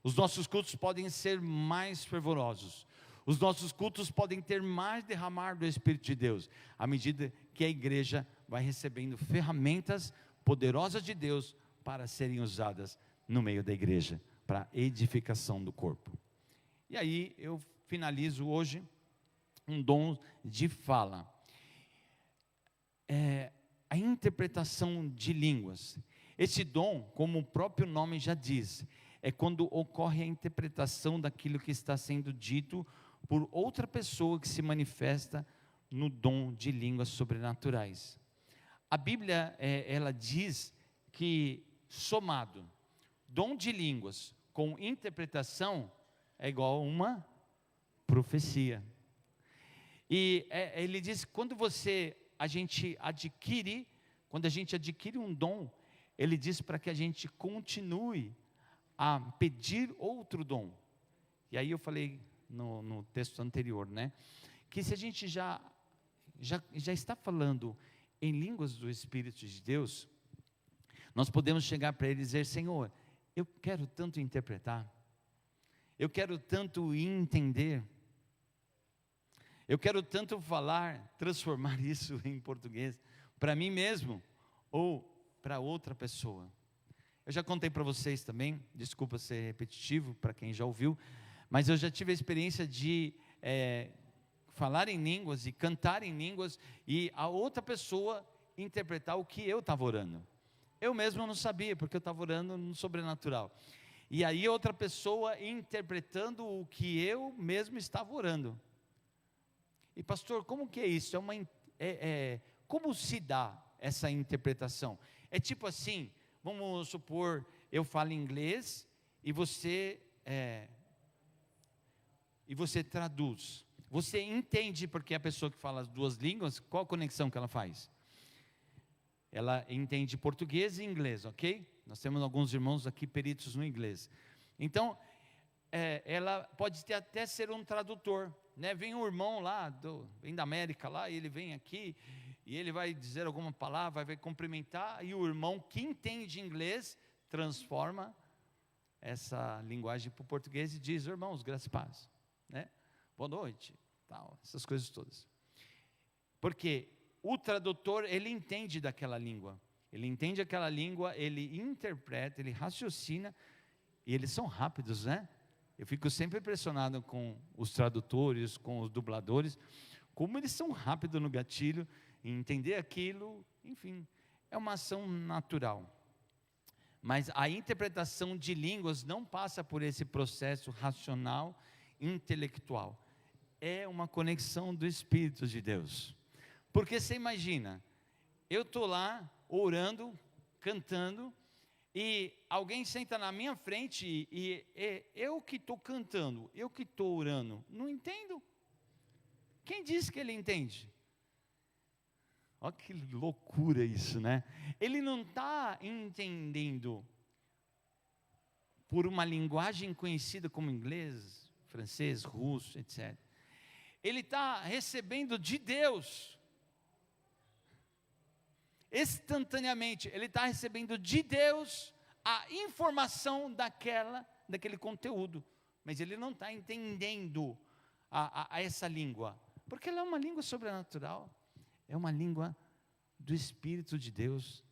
Os nossos cultos podem ser mais fervorosos. Os nossos cultos podem ter mais derramar do Espírito de Deus, à medida que a igreja vai recebendo ferramentas poderosas de Deus para serem usadas no meio da igreja, para a edificação do corpo. E aí eu finalizo hoje um dom de fala. A interpretação de línguas. Esse dom, como o próprio nome já diz, é quando ocorre a interpretação daquilo que está sendo dito por outra pessoa que se manifesta no dom de línguas sobrenaturais. A Bíblia, ela diz que somado, dom de línguas com interpretação é igual a uma profecia. E ele diz que quando a gente adquire um dom, ele diz para que a gente continue a pedir outro dom. E aí eu falei no texto anterior, né? Que se a gente já está falando em línguas do Espírito de Deus, nós podemos chegar para ele e dizer, Senhor, eu quero tanto interpretar, eu quero tanto entender, eu quero tanto falar, transformar isso em português, para mim mesmo, ou para outra pessoa. Eu já contei para vocês também, desculpa ser repetitivo, para quem já ouviu, mas eu já tive a experiência de falar em línguas e cantar em línguas e a outra pessoa interpretar o que eu estava orando. Eu mesmo não sabia, porque eu estava orando no sobrenatural. E aí outra pessoa interpretando o que eu mesmo estava orando. E pastor, como que é isso? Como se dá essa interpretação? É tipo assim, vamos supor, eu falo inglês e você traduz. Você entende porque a pessoa que fala as duas línguas, qual a conexão que ela faz? Ela entende português e inglês, ok? Nós temos alguns irmãos aqui peritos no inglês. Então, ela pode até ser um tradutor, né? Vem um irmão lá, vem da América lá, e ele vem aqui, e ele vai dizer alguma palavra, vai cumprimentar, e o irmão que entende inglês, transforma essa linguagem para o português e diz, irmãos, graça e paz, né? Boa noite, tal, essas coisas todas. Porque o tradutor, ele entende daquela língua, ele entende aquela língua, ele interpreta, ele raciocina, e eles são rápidos, né? Eu fico sempre impressionado com os tradutores, com os dubladores, como eles são rápidos no gatilho, em entender aquilo, enfim, é uma ação natural. Mas a interpretação de línguas não passa por esse processo racional, intelectual. É uma conexão do Espírito de Deus. Porque você imagina, eu estou lá orando, cantando, e alguém senta na minha frente e eu que estou cantando, eu que estou orando, não entendo. Quem disse que ele entende? Olha que loucura isso, né? Ele não está entendendo por uma linguagem conhecida como inglês, francês, russo, etc. Ele está recebendo de Deus. Instantaneamente, ele está recebendo de Deus a informação daquele conteúdo, mas ele não está entendendo a essa língua, porque ela é uma língua sobrenatural, é uma língua do Espírito de Deus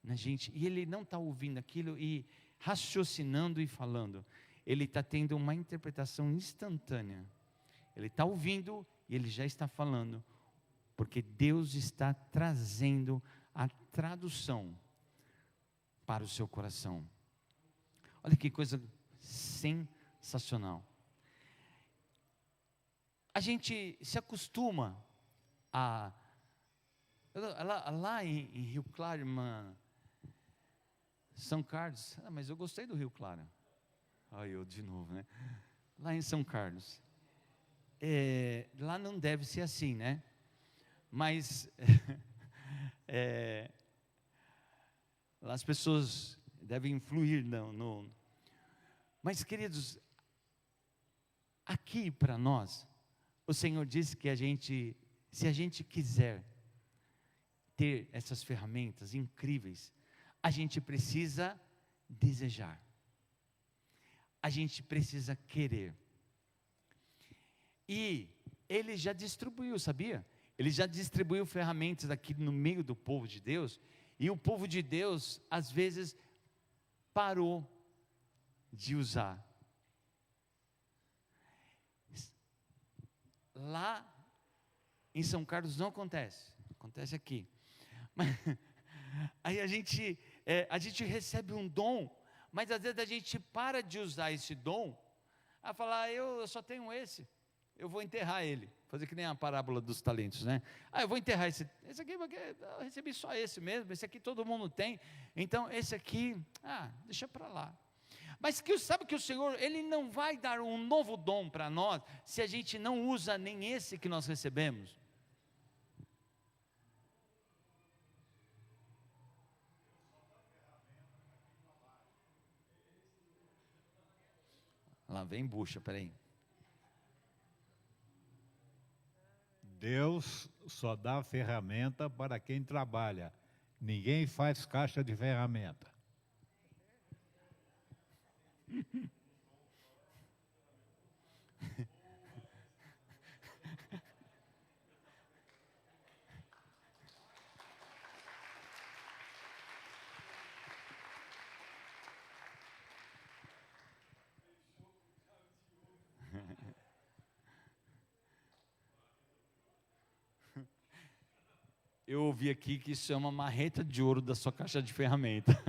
na gente, e ele não está ouvindo aquilo e raciocinando e falando, ele está tendo uma interpretação instantânea, ele está ouvindo e ele já está falando, porque Deus está trazendo a tradução para o seu coração. Olha que coisa sensacional. A gente se acostuma lá em Rio Claro, irmã São Carlos, mas eu gostei do Rio Claro. Ai, eu de novo, né? Lá em São Carlos, lá não deve ser assim, né? Mas lá as pessoas devem influir mas queridos, aqui para nós, o Senhor disse que se a gente quiser ter essas ferramentas incríveis, a gente precisa desejar, a gente precisa querer, e Ele já distribuiu, sabia? Ele já distribuiu ferramentas aqui no meio do povo de Deus, e o povo de Deus, às vezes, parou de usar. Lá em São Carlos não acontece, acontece aqui. Mas, aí a gente recebe um dom, mas às vezes a gente para de usar esse dom, a falar, eu só tenho esse, eu vou enterrar ele, fazer que nem a parábola dos talentos, né? Eu vou enterrar esse aqui, porque eu recebi só esse mesmo, esse aqui todo mundo tem, então esse aqui, deixa para lá. Mas sabe que o Senhor, Ele não vai dar um novo dom para nós, se a gente não usa nem esse que nós recebemos. Lá vem bucha, peraí. Deus só dá ferramenta para quem trabalha. Ninguém faz caixa de ferramenta. Eu ouvi aqui que isso é uma marreta de ouro da sua caixa de ferramenta.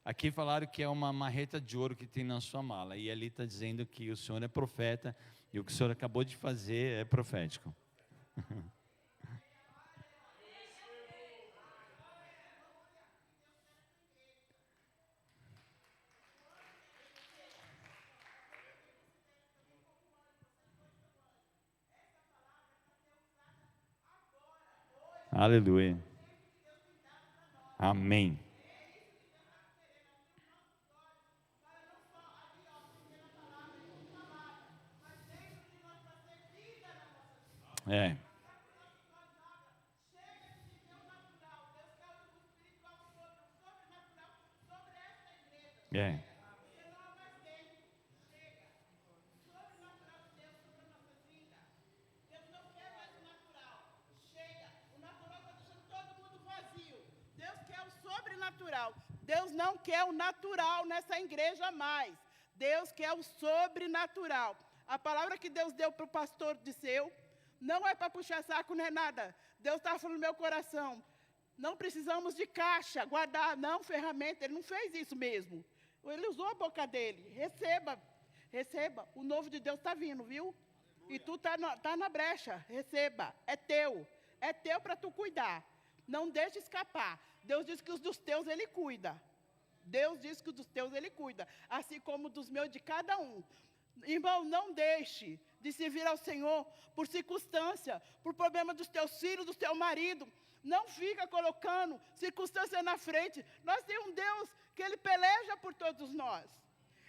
Aqui falaram que é uma marreta de ouro que tem na sua mala. E ali está dizendo que o senhor é profeta e o que o senhor acabou de fazer é profético. Aleluia. Amém. É. É. Deus não quer o natural nessa igreja mais. Deus quer o sobrenatural. A palavra que Deus deu para o pastor Disseu não é para puxar saco, não é nada. Deus está falando no meu coração. Não precisamos de caixa, guardar, não, ferramenta. Ele não fez isso mesmo. Ele usou a boca dele. Receba, receba. O novo de Deus está vindo, viu? E tu está na brecha. Receba. É teu para tu cuidar. Não deixe escapar. Deus diz que os dos teus Ele cuida. Deus diz que os dos teus Ele cuida. Assim como dos meus de cada um. Irmão, não deixe de servir ao Senhor por circunstância, por problema dos teus filhos, do teu marido. Não fica colocando circunstância na frente. Nós temos um Deus que Ele peleja por todos nós.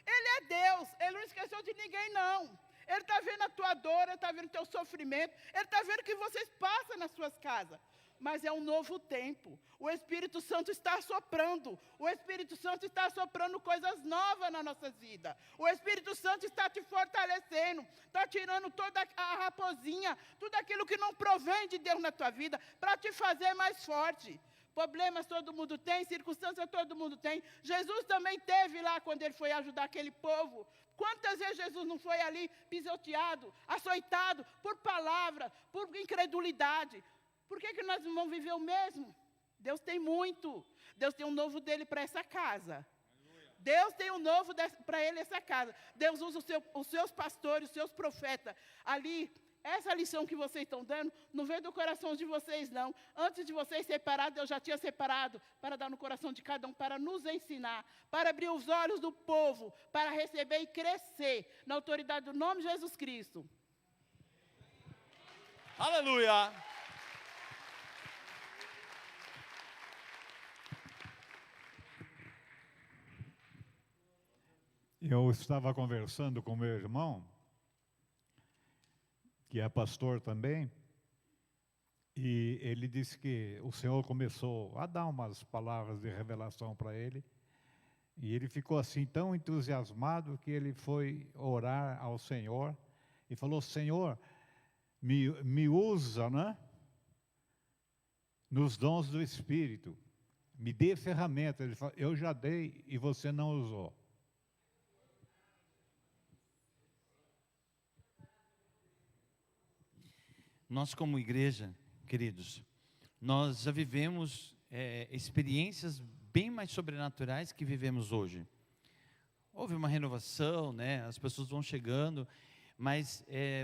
Ele é Deus. Ele não esqueceu de ninguém, não. Ele está vendo a tua dor, Ele está vendo o teu sofrimento. Ele está vendo o que vocês passam nas suas casas. Mas é um novo tempo. O Espírito Santo está soprando. O Espírito Santo está soprando coisas novas na nossa vida. O Espírito Santo está te fortalecendo. Está tirando toda a raposinha, tudo aquilo que não provém de Deus na tua vida, para te fazer mais forte. Problemas todo mundo tem, circunstâncias todo mundo tem. Jesus também teve lá quando Ele foi ajudar aquele povo. Quantas vezes Jesus não foi ali pisoteado, açoitado por palavra, por incredulidade? Por que nós não vamos viver o mesmo? Deus tem muito. Deus tem um novo dele para essa casa. Deus tem um novo para ele essa casa. Deus usa os seus pastores, os seus profetas. Ali, essa lição que vocês estão dando, não veio do coração de vocês, não. Antes de vocês separar, Deus já tinha separado para dar no coração de cada um, para nos ensinar, para abrir os olhos do povo, para receber e crescer na autoridade do nome de Jesus Cristo. Aleluia! Eu estava conversando com meu irmão, que é pastor também, e ele disse que o Senhor começou a dar umas palavras de revelação para ele, e ele ficou assim tão entusiasmado que ele foi orar ao Senhor e falou: Senhor, me usa, né, nos dons do Espírito, me dê ferramentas. Ele falou: eu já dei e você não usou. Nós como igreja, queridos, nós já vivemos experiências bem mais sobrenaturais que vivemos hoje. Houve uma renovação, né? As pessoas vão chegando, mas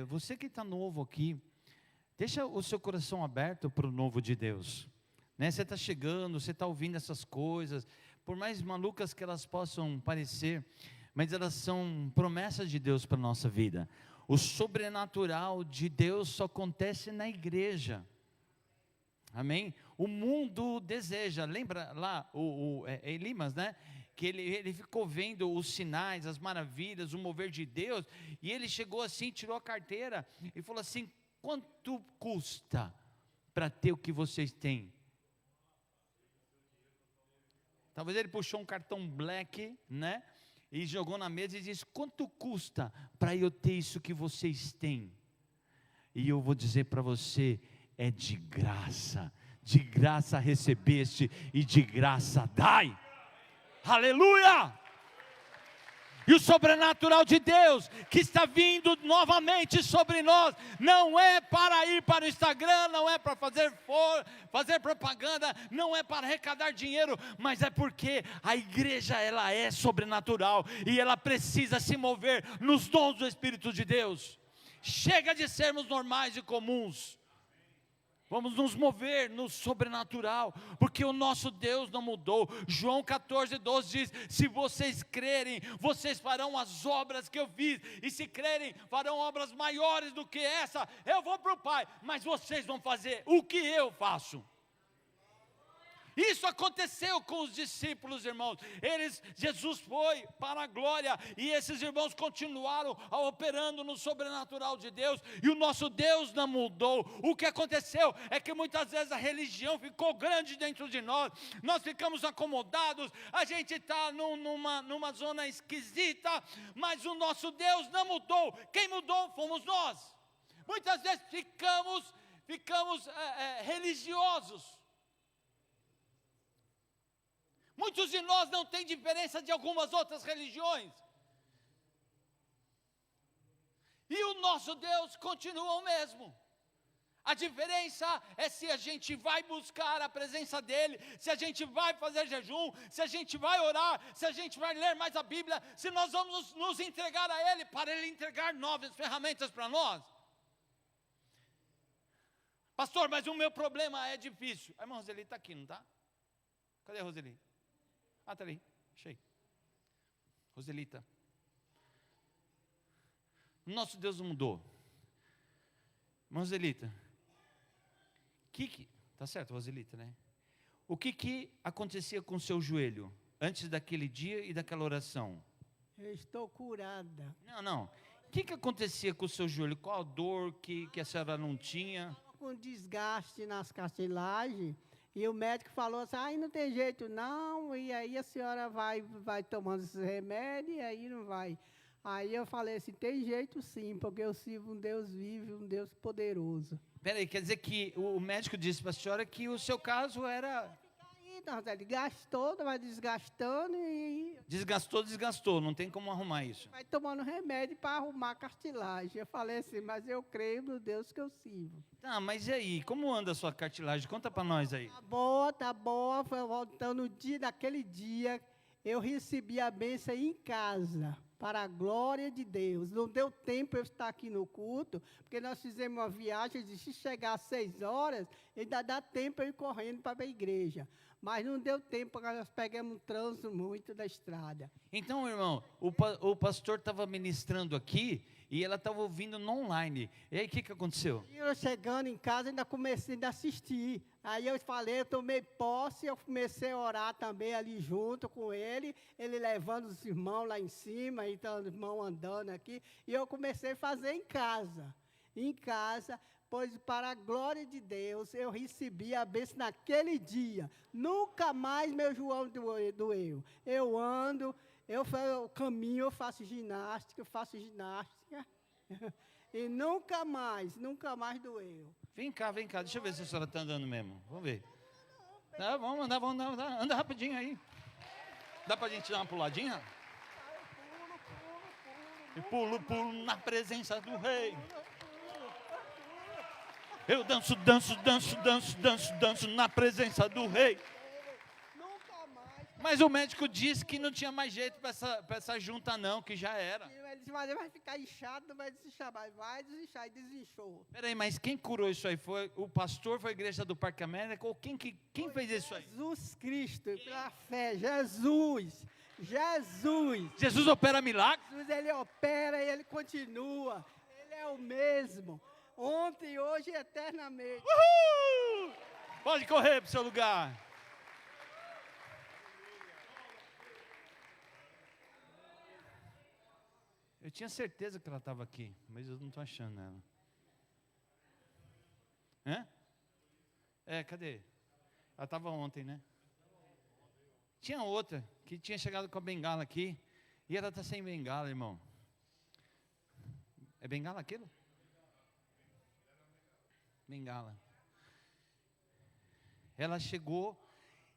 você que está novo aqui, deixa o seu coração aberto para o novo de Deus. Né? Você está chegando, você está ouvindo essas coisas, por mais malucas que elas possam parecer, mas elas são promessas de Deus para a nossa vida. O sobrenatural de Deus só acontece na igreja. Amém? O mundo deseja. Lembra lá Elimas, né? Que ele ficou vendo os sinais, as maravilhas, o mover de Deus. E ele chegou assim, tirou a carteira e falou assim: quanto custa para ter o que vocês têm? Talvez ele puxou um cartão black, né? E jogou na mesa e disse: quanto custa para eu ter isso que vocês têm? E eu vou dizer para você: é de graça recebeste e de graça dai. Aleluia! E o sobrenatural de Deus, que está vindo novamente sobre nós, não é para ir para o Instagram, não é para fazer propaganda, não é para arrecadar dinheiro, mas é porque a igreja, ela é sobrenatural, e ela precisa se mover nos dons do Espírito de Deus. Chega de sermos normais e comuns. Vamos nos mover no sobrenatural, porque o nosso Deus não mudou. João 14:12 diz: se vocês crerem, vocês farão as obras que eu fiz, e se crerem, farão obras maiores do que essa. Eu vou para o Pai, mas vocês vão fazer o que eu faço. Isso aconteceu com os discípulos, irmãos. Jesus foi para a glória, e esses irmãos continuaram operando no sobrenatural de Deus, e o nosso Deus não mudou. O que aconteceu é que muitas vezes a religião ficou grande dentro de nós, nós ficamos acomodados, a gente está numa zona esquisita, mas o nosso Deus não mudou. Quem mudou fomos nós. Muitas vezes ficamos religiosos. Muitos de nós não têm diferença de algumas outras religiões. E o nosso Deus continua o mesmo. A diferença é se a gente vai buscar a presença dEle, se a gente vai fazer jejum, se a gente vai orar, se a gente vai ler mais a Bíblia, se nós vamos nos entregar a Ele, para Ele entregar novas ferramentas para nós. Pastor, mas o meu problema é difícil. A irmã Roseli está aqui, não está? Cadê a Roseli? Ah, está ali, achei. Roselita. Nosso Deus não mudou. Roselita. Tá certo, Roselita, né? O que acontecia com o seu joelho antes daquele dia e daquela oração? Eu estou curada. Não. O que acontecia com o seu joelho? Qual a dor que a senhora não tinha? Estava com desgaste nas cartilagens. E o médico falou assim, não tem jeito não, e aí a senhora vai tomando esses remédios, e aí não vai. Aí eu falei assim, tem jeito sim, porque eu sirvo um Deus vivo, um Deus poderoso. Peraí, quer dizer que o médico disse para a senhora que o seu caso era... Ele gastou, vai desgastando e... Desgastou, não tem como arrumar isso. Vai tomando remédio para arrumar a cartilagem. Eu falei assim, mas eu creio no Deus que eu sirvo. Tá, mas e aí, como anda a sua cartilagem? Conta para nós aí. Tá boa, foi voltando naquele dia, eu recebi a bênção em casa, para a glória de Deus. Não deu tempo eu estar aqui no culto, porque nós fizemos uma viagem, se chegar às 6 horas, ainda dá tempo eu ir correndo para a igreja. Mas não deu tempo, porque nós pegamos um trânsito muito da estrada. Então, irmão, o pastor estava ministrando aqui, e ela estava ouvindo no online. E aí, o que aconteceu? E eu chegando em casa, ainda comecei a assistir. Aí eu falei, eu tomei posse, eu comecei a orar também ali junto com ele levando os irmãos lá em cima, então os irmãos andando aqui, e eu comecei a fazer em casa. Pois para a glória de Deus, eu recebi a bênção naquele dia. Nunca mais meu joelho doeu. Eu ando, eu caminho, eu faço ginástica, e nunca mais doeu. Vem cá, deixa eu ver se a senhora está andando mesmo. Vamos ver. Tá, vamos andar, anda rapidinho aí. Dá para a gente dar uma puladinha? Pulo na presença do Rei. Eu danço na presença do Rei. Mas o médico disse que não tinha mais jeito para essa junta não, que já era. Ele disse, mas vai ficar inchado, não vai desinchar, mas vai desinchar, e desinchou. Peraí, mas quem curou isso aí? Foi o pastor, foi a igreja do Parque América, ou quem fez isso aí? Jesus Cristo, pela fé, Jesus. Jesus opera milagres? Jesus, Ele opera e Ele continua. Ele é o mesmo. Ontem, hoje e eternamente. Uhul! Pode correr para o seu lugar. Eu tinha certeza que ela estava aqui, mas eu não estou achando ela. Cadê? Ela estava ontem, né? Tinha outra que tinha chegado com a bengala aqui, e ela está sem bengala, irmão. É bengala aquilo? Bengala. Ela chegou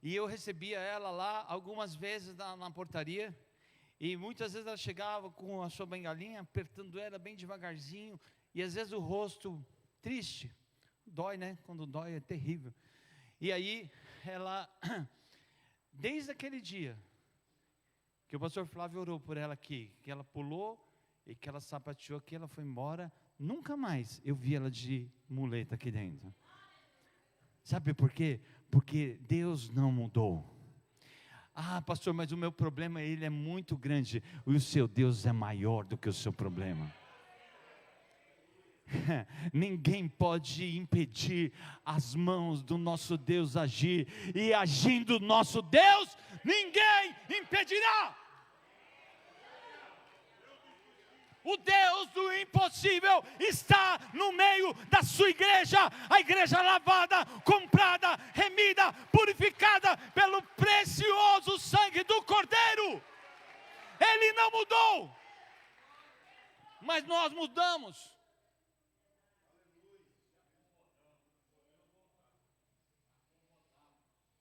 e eu recebia ela lá algumas vezes na portaria, E muitas vezes ela chegava com a sua bengalinha, apertando ela bem devagarzinho, e às vezes o rosto triste, dói, né? Quando dói é terrível. E aí, ela, desde aquele dia, que o pastor Flávio orou por ela aqui, que ela pulou, e que ela sapateou, que ela foi embora, nunca mais eu vi ela de muleta aqui dentro. Sabe por quê? Porque Deus não mudou. Ah, pastor, mas o meu problema, ele é muito grande. E o seu Deus é maior do que o seu problema. Ninguém pode impedir as mãos do nosso Deus agir. E agindo nosso Deus, ninguém impedirá. O Deus do impossível está no meio da sua igreja, a igreja lavada, comprada, remida, purificada pelo precioso sangue do Cordeiro. Ele não mudou, mas nós mudamos.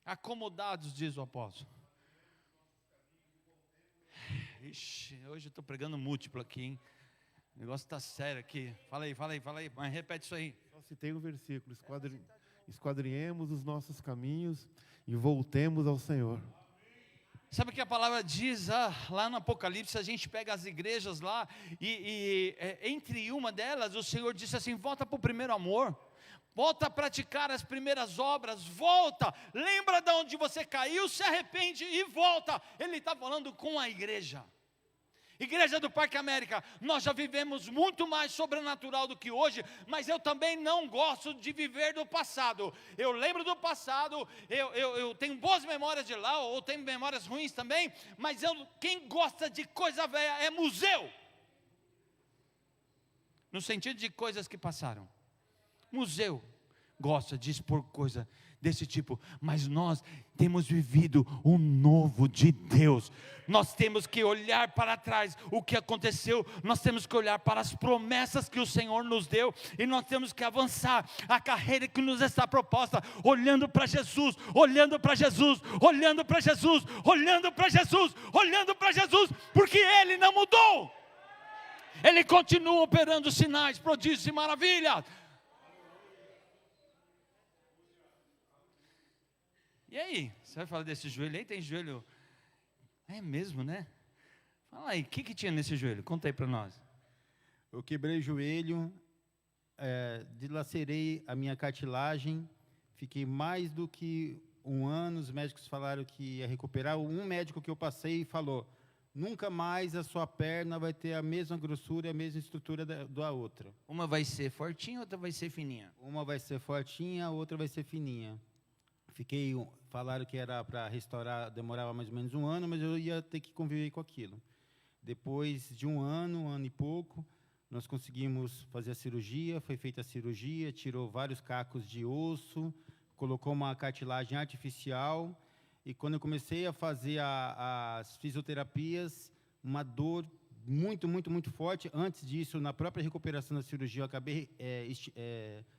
Acomodados, diz o apóstolo. Ixi, hoje eu estou pregando múltiplo aqui, hein? O negócio está sério aqui. Fala aí, mas repete isso aí. Só citei um versículo: esquadrinhemos os nossos caminhos e voltemos ao Senhor. Sabe o que a palavra diz lá no Apocalipse? A gente pega as igrejas lá entre uma delas, o Senhor disse assim: volta para o primeiro amor. Volta a praticar as primeiras obras, volta, lembra de onde você caiu, se arrepende e volta. Ele está falando com a igreja. Igreja do Parque América, nós já vivemos muito mais sobrenatural do que hoje, mas eu também não gosto de viver do passado. Eu lembro do passado, eu tenho boas memórias de lá, ou tenho memórias ruins também, mas quem gosta de coisa velha é museu. No sentido de coisas que passaram. Museu gosta de expor coisa desse tipo, mas nós temos vivido o novo de Deus. Nós temos que olhar para trás o que aconteceu, nós temos que olhar para as promessas que o Senhor nos deu, e nós temos que avançar a carreira que nos está proposta, olhando para Jesus, olhando para Jesus, olhando para Jesus, olhando para Jesus, olhando para Jesus, porque Ele não mudou. Ele continua operando sinais, prodígios e maravilhas. E aí, você vai falar desse joelho aí? Tem joelho? É mesmo, né? Fala aí, o que tinha nesse joelho? Conta aí para nós. Eu quebrei o joelho, dilacerei a minha cartilagem, fiquei mais do que um ano, os médicos falaram que ia recuperar. Um médico que eu passei falou: nunca mais a sua perna vai ter a mesma grossura, a mesma estrutura da outra. Uma vai ser fortinha, outra vai ser fininha. Uma vai ser fortinha, a outra vai ser fininha. Falaram que era para restaurar, demorava mais ou menos um ano, mas eu ia ter que conviver com aquilo. Depois de um ano e pouco, nós conseguimos fazer a cirurgia, foi feita a cirurgia, tirou vários cacos de osso, colocou uma cartilagem artificial, e quando eu comecei a fazer as fisioterapias, uma dor muito, muito, muito forte. Antes disso, na própria recuperação da cirurgia, eu acabei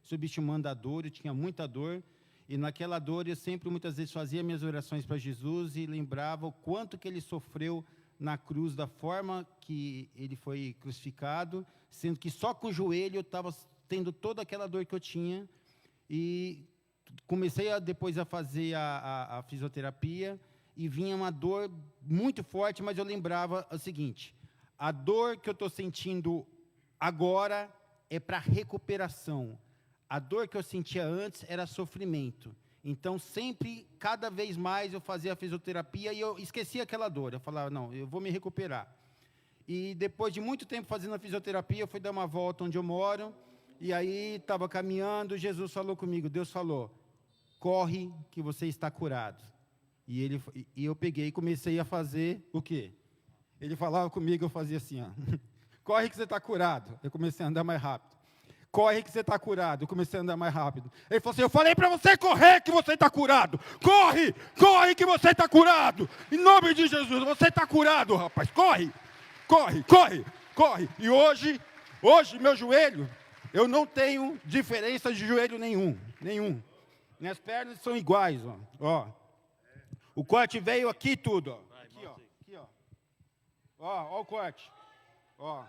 subestimando a dor, eu tinha muita dor. E naquela dor eu sempre, muitas vezes, fazia minhas orações para Jesus e lembrava o quanto que Ele sofreu na cruz, da forma que Ele foi crucificado, sendo que só com o joelho eu estava tendo toda aquela dor que eu tinha. E comecei depois a fazer a fisioterapia e vinha uma dor muito forte, mas eu lembrava o seguinte: a dor que eu estou sentindo agora é para recuperação. A dor que eu sentia antes era sofrimento. Então, sempre, cada vez mais, eu fazia a fisioterapia e eu esquecia aquela dor. Eu falava: não, eu vou me recuperar. E depois de muito tempo fazendo a fisioterapia, eu fui dar uma volta onde eu moro, e aí estava caminhando, Jesus falou comigo, Deus falou: corre que você está curado. E eu peguei e comecei a fazer o quê? Ele falava comigo, eu fazia assim, ó. Corre que você está curado. Eu comecei a andar mais rápido. Corre que você está curado. Eu comecei a andar mais rápido. Ele falou assim: eu falei para você correr que você está curado. Corre, corre que você está curado. Em nome de Jesus, você está curado, rapaz. Corre, corre, corre, corre. E hoje meu joelho, eu não tenho diferença de joelho nenhum. Minhas pernas são iguais, ó. O corte veio aqui tudo, ó. Aqui, ó. Ó o corte. Ó.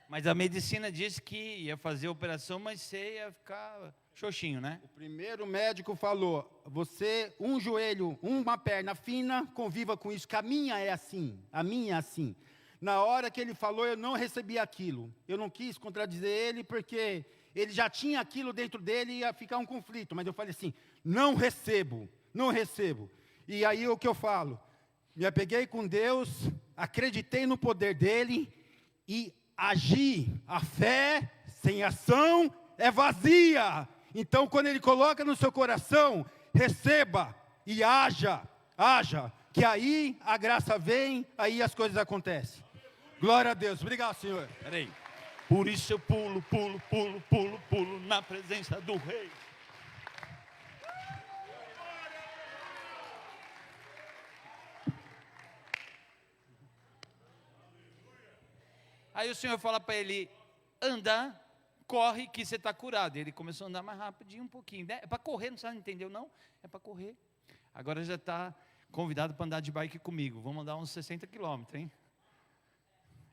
Mas a medicina disse que ia fazer a operação, mas você ia ficar xoxinho, né? O primeiro médico falou, você, um joelho, uma perna fina, conviva com isso, que a minha é assim, a minha é assim. Na hora que ele falou, eu não recebi aquilo. Eu não quis contradizer ele, porque ele já tinha aquilo dentro dele e ia ficar um conflito. Mas eu falei assim, não recebo. E aí o que eu falo? Me apeguei com Deus, acreditei no poder dele e agi. A fé sem ação é vazia. Então, quando ele coloca no seu coração, receba e haja, que aí a graça vem, aí as coisas acontecem. Glória a Deus. Obrigado, Senhor. Peraí. Por isso eu pulo na presença do Rei. Aí o Senhor fala para ele, anda, corre que você está curado. Ele começou a andar mais rapidinho um pouquinho. É para correr, não sabe, entendeu não? É para correr. Agora já está convidado para andar de bike comigo. Vamos andar uns 60 quilômetros, hein?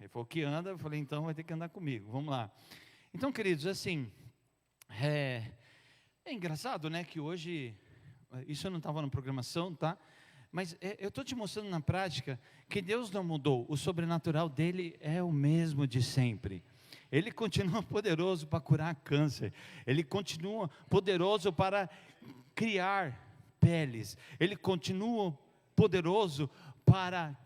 Ele falou que anda, eu falei, então vai ter que andar comigo. Vamos lá. Então, queridos, assim, é engraçado, né, que hoje, isso não estava na programação, tá? Mas eu estou te mostrando na prática que Deus não mudou. O sobrenatural dele é o mesmo de sempre. Ele continua poderoso para curar câncer. Ele continua poderoso para criar peles. Ele continua poderoso para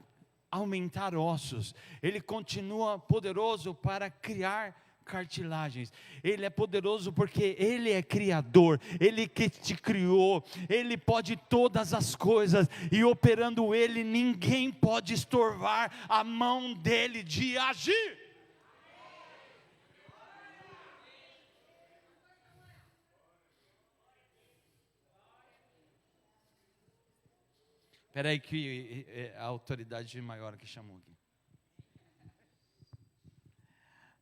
aumentar ossos. Ele continua poderoso para criar cartilagens. Ele é poderoso porque Ele é criador, Ele que te criou, Ele pode todas as coisas, e operando Ele, ninguém pode estorvar a mão dEle de agir. Espera aí que a autoridade maior que chamou aqui.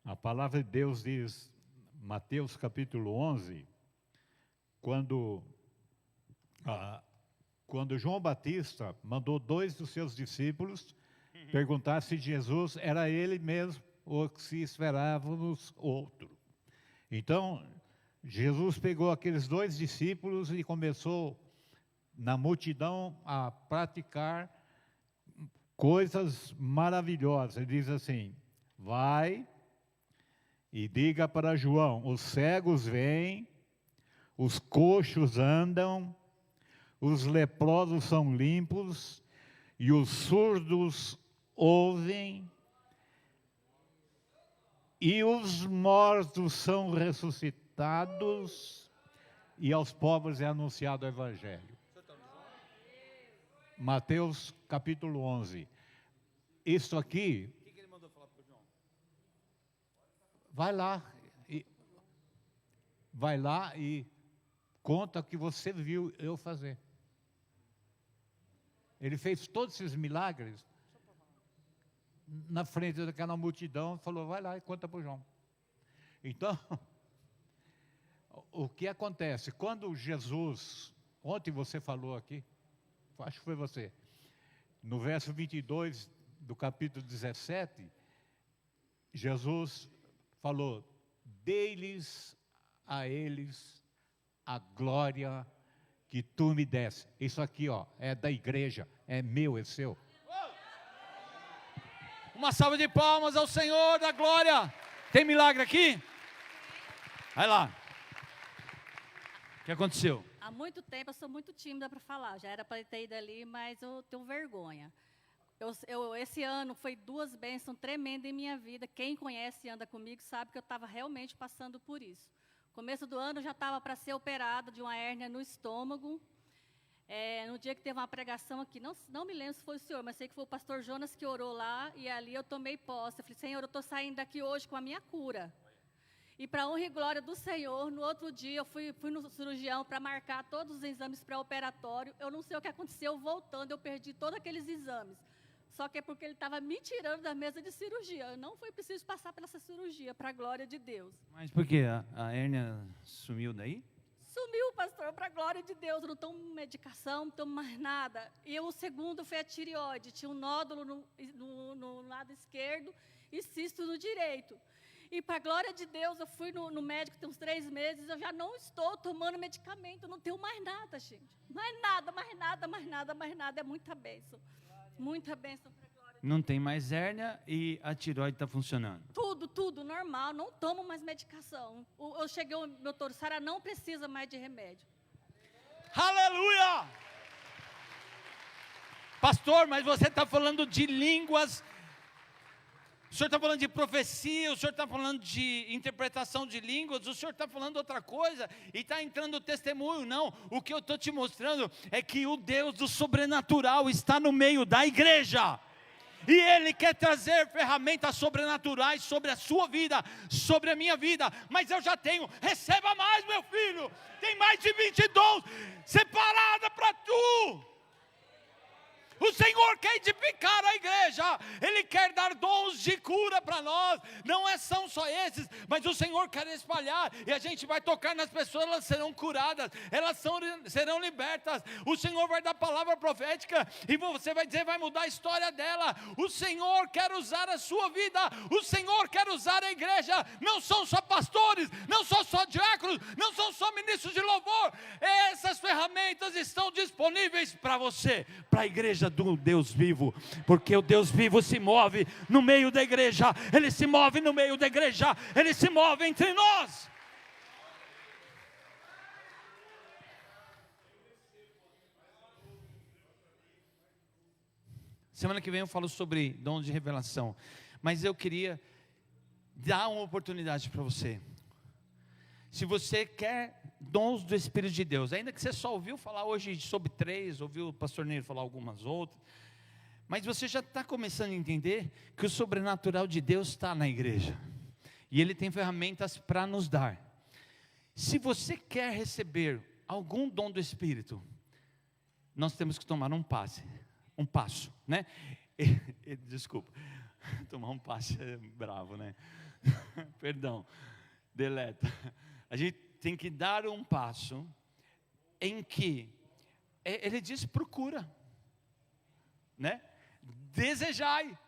A palavra de Deus diz, Mateus capítulo 11, quando João Batista mandou 2 dos seus discípulos perguntar se Jesus era ele mesmo ou se esperávamos outro. Então, Jesus pegou aqueles 2 discípulos e começou na multidão a praticar coisas maravilhosas. Ele diz assim, vai e diga para João, os cegos vêm, os coxos andam, os leprosos são limpos, e os surdos ouvem, e os mortos são ressuscitados, e aos pobres é anunciado o Evangelho. Mateus capítulo 11. Isso aqui... O que ele mandou falar para o João? Vai lá e conta o que você viu eu fazer. Ele fez todos esses milagres na frente daquela multidão, falou, vai lá e conta para o João. Então, o que acontece? Quando Jesus, ontem você falou aqui, acho que foi você, no verso 22 do capítulo 17, Jesus falou, dê-lhes a eles a glória que tu me desse. Isso aqui, ó, é da igreja, é meu, é seu. Uma salva de palmas ao Senhor da glória. Tem milagre aqui? Vai lá. O que aconteceu? Há muito tempo eu sou muito tímida para falar. Já era para ter ido ali, mas eu tenho vergonha. Esse ano foi 2 bênçãos tremendas em minha vida. Quem conhece e anda comigo sabe que eu estava realmente passando por isso. Começo do ano eu já estava para ser operada de uma hérnia no estômago. No dia que teve uma pregação aqui, não me lembro se foi o senhor, mas sei que foi o pastor Jonas que orou lá, e ali eu tomei posse. Eu falei, Senhor, eu estou saindo daqui hoje com a minha cura. E para a honra e glória do Senhor, no outro dia eu fui no cirurgião para marcar todos os exames pré-operatório. Eu não sei o que aconteceu, voltando, eu perdi todos aqueles exames. Só que é porque ele estava me tirando da mesa de cirurgia. Não foi preciso passar por essa cirurgia, para a glória de Deus. Mas por quê? A hérnia sumiu daí? Sumiu, pastor, para a glória de Deus. Eu não tomo medicação, não tomo mais nada. E o segundo foi a tireoide. Tinha um nódulo no lado esquerdo e cisto no direito. E para a glória de Deus, eu fui no médico tem uns 3 meses, eu já não estou tomando medicamento, não tenho mais nada, gente. Mais nada, mais nada, mais nada, mais nada. É muita bênção. Muita bênção para a glória de Deus. Não tem mais hérnia e a tireoide está funcionando. Tudo normal, não tomo mais medicação. Eu cheguei ao meu doutor, Sara, não precisa mais de remédio. Aleluia! Pastor, mas você está falando de línguas, o senhor está falando de profecia, o senhor está falando de interpretação de línguas, o senhor está falando outra coisa, e está entrando o testemunho. Não, o que eu estou te mostrando é que o Deus do sobrenatural está no meio da igreja. E Ele quer trazer ferramentas sobrenaturais sobre a sua vida, sobre a minha vida. Mas eu já tenho, receba mais, meu filho. Tem mais de 20 dons separada para tu. O Senhor quer edificar a igreja, Ele quer dar dons de cura para nós, são só esses, mas o Senhor quer espalhar, e a gente vai tocar nas pessoas, elas serão curadas, serão libertas, o Senhor vai dar palavra profética, e você vai dizer, vai mudar a história dela. O Senhor quer usar a sua vida, o Senhor quer usar a igreja, não são só pastores, não são só diáconos, não são só ministros de louvor, essas ferramentas estão disponíveis para você, para a igreja do Deus vivo, porque o Deus vivo se move no meio da igreja, Ele se move no meio da igreja, Ele se move entre nós. Semana que vem eu falo sobre dons de revelação, mas eu queria dar uma oportunidade para você. Se você quer dons do Espírito de Deus, ainda que você só ouviu falar hoje sobre 3, ouviu o pastor Neiro falar algumas outras, mas você já está começando a entender que o sobrenatural de Deus está na igreja, e Ele tem ferramentas para nos dar. Se você quer receber algum dom do Espírito, nós temos que tomar um passo, né? Desculpa, tomar um passo é bravo, né? Perdão, deleta. A gente tem que dar um passo em que Ele diz procura, né? Desejai,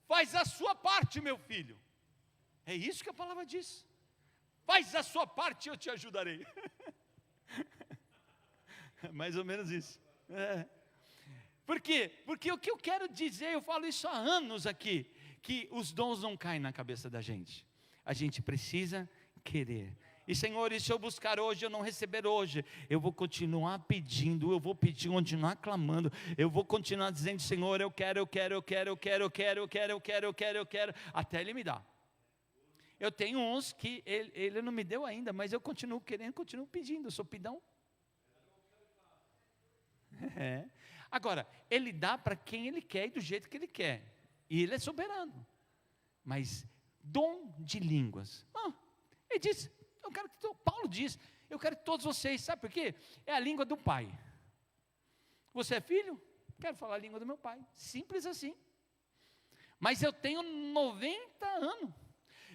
faz a sua parte, meu filho. É isso que a palavra diz. Faz a sua parte, eu te ajudarei. Mais ou menos isso. Por quê? Porque o que eu quero dizer, eu falo isso há anos aqui, que os dons não caem na cabeça da gente. A gente precisa querer. E Senhor, e se eu buscar hoje, eu não receber hoje, eu vou continuar pedindo, eu vou continuar clamando, eu vou continuar dizendo, Senhor, eu quero, até Ele me dar. Eu tenho uns que ele não me deu ainda, mas eu continuo querendo, continuo pedindo, eu sou pidão. Agora, Ele dá para quem Ele quer e do jeito que Ele quer, e Ele é soberano. Mas dom de línguas, Ele diz, Paulo diz, eu quero que todos vocês, sabe por quê? É a língua do Pai. Você é filho? Quero falar a língua do meu Pai, simples assim. Mas eu tenho 90 anos,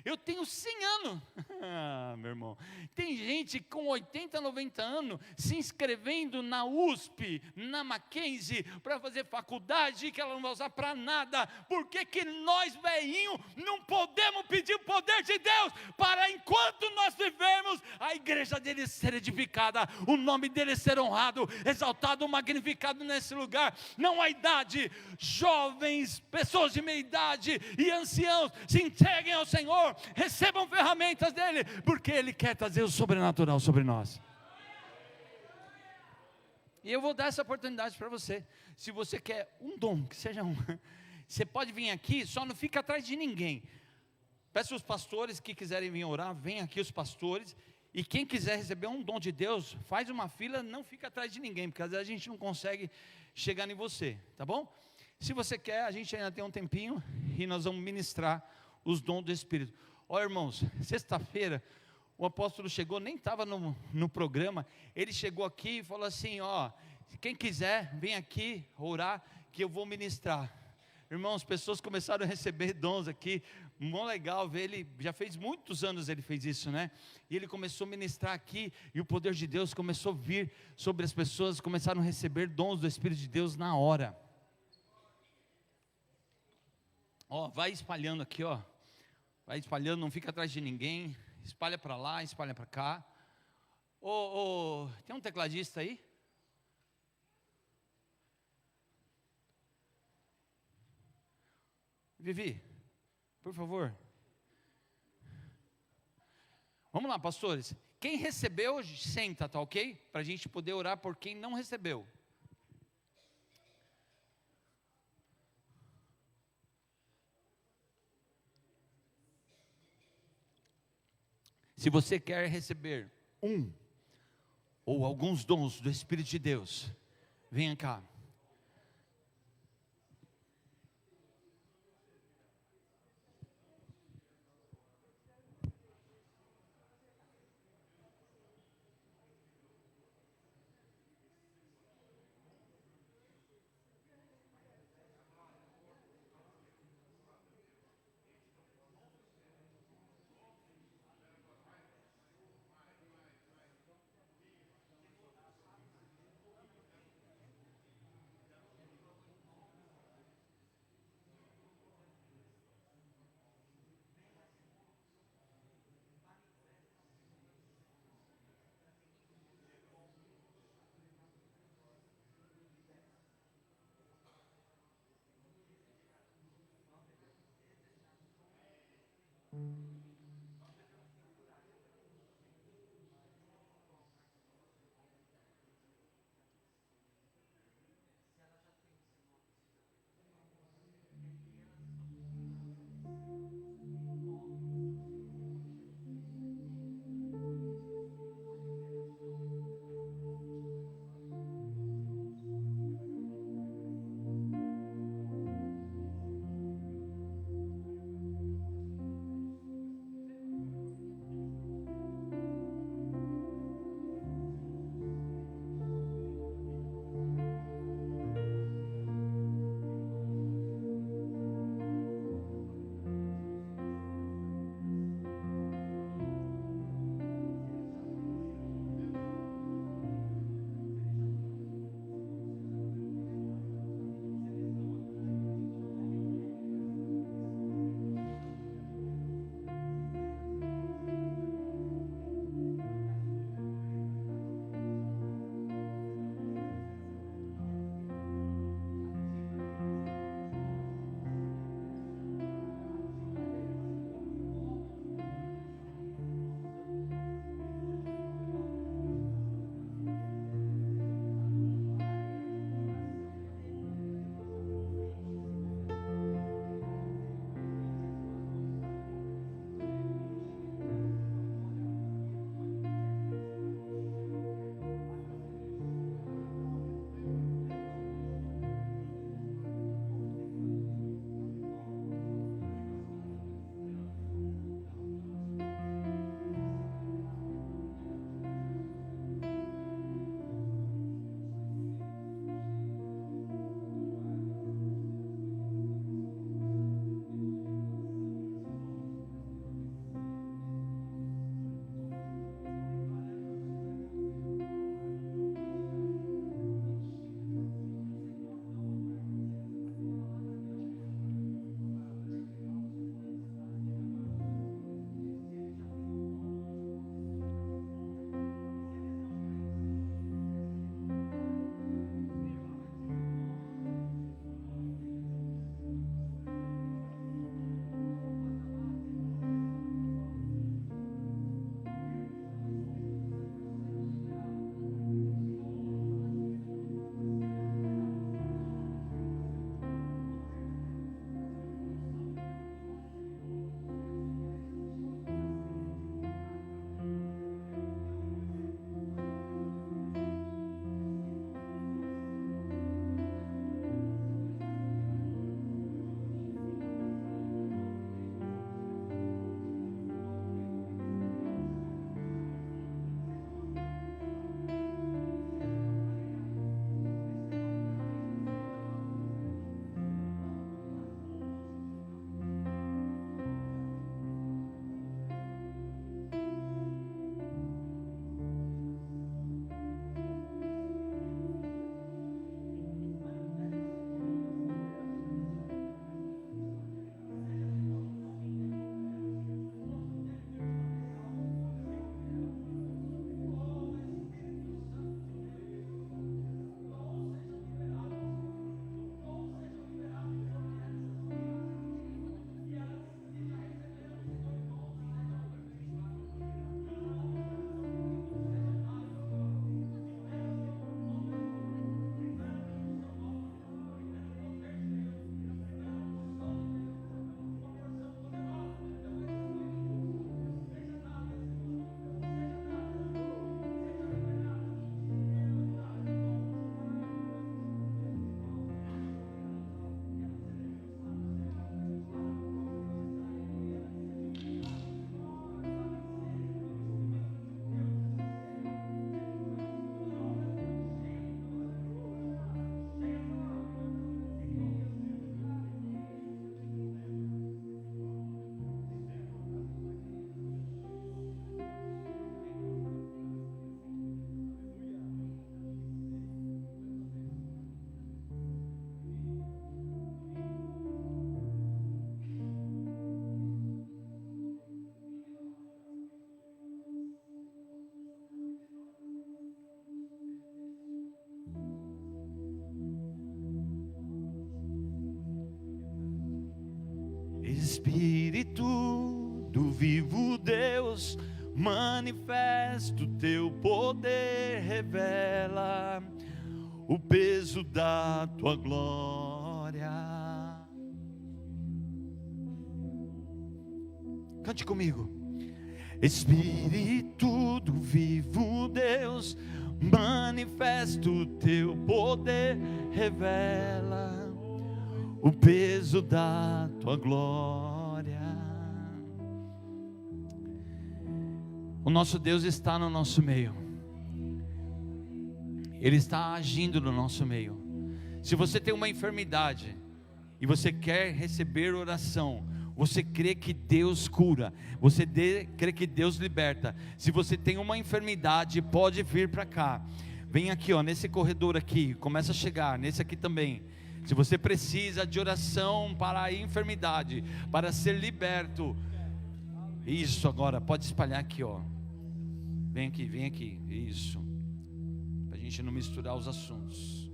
eu tenho 100 anos, meu irmão, tem gente com 80, 90 anos, se inscrevendo na USP, na Mackenzie, para fazer faculdade, que ela não vai usar para nada. Por que nós, velhinhos, não podemos pedir o poder de Deus, para enquanto nós vivermos, a igreja dele ser edificada, o nome dele ser honrado, exaltado, magnificado nesse lugar. Não há idade, jovens, pessoas de meia idade e anciãos, se entreguem ao Senhor, recebam ferramentas dele, porque ele quer trazer o sobrenatural sobre nós. E eu vou dar essa oportunidade para você. Se você quer um dom, que seja um, você pode vir aqui, só não fica atrás de ninguém. Peço os pastores que quiserem vir orar, vem aqui os pastores, e quem quiser receber um dom de Deus, faz uma fila, não fica atrás de ninguém, porque às vezes a gente não consegue chegar em você, tá bom? Se você quer, a gente ainda tem um tempinho, e nós vamos ministrar os dons do Espírito. Ó, irmãos, sexta-feira, o apóstolo chegou, nem estava no programa, ele chegou aqui e falou assim, quem quiser, vem aqui orar, que eu vou ministrar. Irmãos, pessoas começaram a receber dons aqui, mó legal ver ele, já fez muitos anos ele fez isso, né? E ele começou a ministrar aqui, e o poder de Deus começou a vir sobre as pessoas, começaram a receber dons do Espírito de Deus na hora. Ó, vai espalhando aqui, ó. Vai espalhando, não fica atrás de ninguém. Espalha para lá, espalha para cá. Tem um tecladista aí? Vivi, por favor. Vamos lá, pastores. Quem recebeu, senta, tá ok? Para a gente poder orar por quem não recebeu. Se você quer receber um ou alguns dons do Espírito de Deus, venha cá. Espírito do vivo Deus, manifesta o teu poder, revela o peso da tua glória. Cante comigo. Espírito do vivo Deus, manifesta o teu poder, revela o peso da tua glória. O nosso Deus está no nosso meio. Ele está agindo no nosso meio. Se você tem uma enfermidade e você quer receber oração, você crê que Deus cura, você crê que Deus liberta. Se você tem uma enfermidade, pode vir para cá. Vem aqui, ó, nesse corredor aqui, começa a chegar, nesse aqui também. Se você precisa de oração para a enfermidade, para ser liberto, isso agora, pode espalhar aqui, ó. Vem aqui, isso. Para a gente não misturar os assuntos.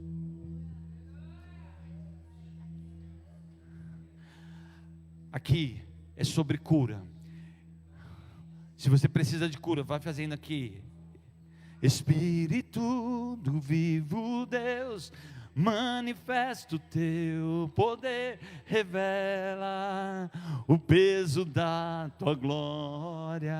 Aqui é sobre cura. Se você precisa de cura, vai fazendo aqui. Espírito do vivo Deus, manifesta o teu poder, revela o peso da tua glória.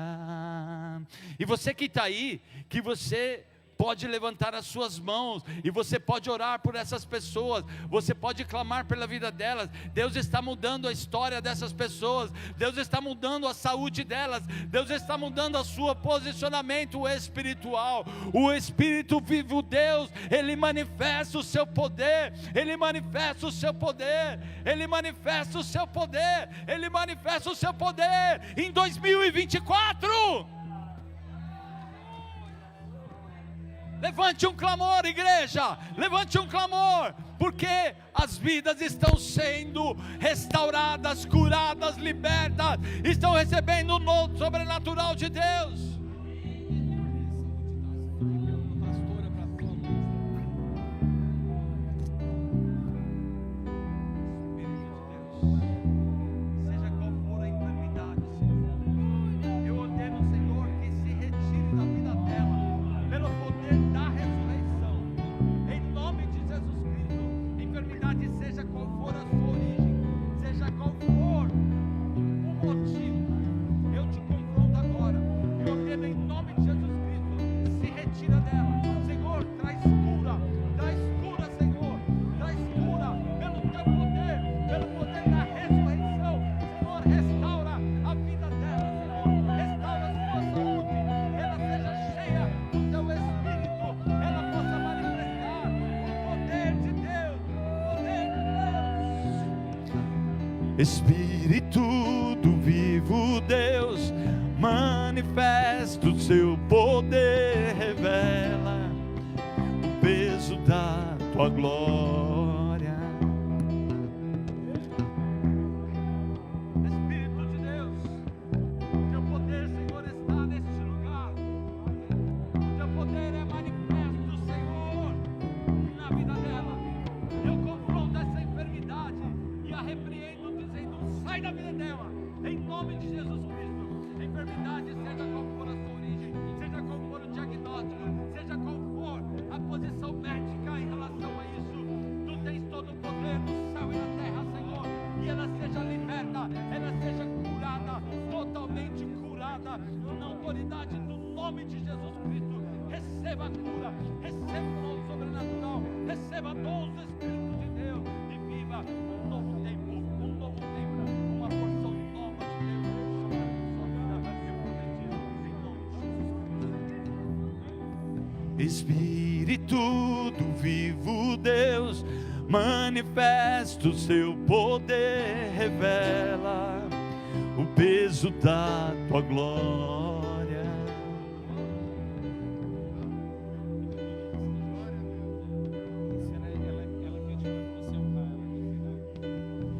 E você que está aí, que você pode levantar as suas mãos e você pode orar por essas pessoas, você pode clamar pela vida delas. Deus está mudando a história dessas pessoas, Deus está mudando a saúde delas, Deus está mudando o seu posicionamento espiritual. O Espírito vivo Deus, Ele manifesta o seu poder, Ele manifesta o seu poder, Ele manifesta o seu poder, Ele manifesta o seu poder em 2024. Levante um clamor, igreja, levante um clamor, porque as vidas estão sendo restauradas, curadas, libertas, estão recebendo o novo sobrenatural de Deus. Espírito do vivo Deus, manifesta o seu poder, revela o peso da tua glória. Espírito de Deus, o teu poder, Senhor, está neste lugar. O teu poder é manifesto, Senhor, na vida dela. Eu confronto essa enfermidade e a repreendo, sai da vida dela, em nome de Jesus Cristo. Enfermidade, seja qual for a sua origem, seja qual for o diagnóstico, seja qual for a posição médica em relação a isso, tu tens todo o poder no céu e na terra, Senhor, e ela seja liberta, ela seja curada, totalmente curada, na autoridade do nome de Jesus Cristo. Receba a cura, receba o dom sobrenatural, receba a dom do Espírito de Deus e viva um novo tempo, uma porção nova de Deus sobre a sua vida, em nome de Jesus. Espírito do vivo Deus, manifesta o seu poder, revela o peso da tua glória.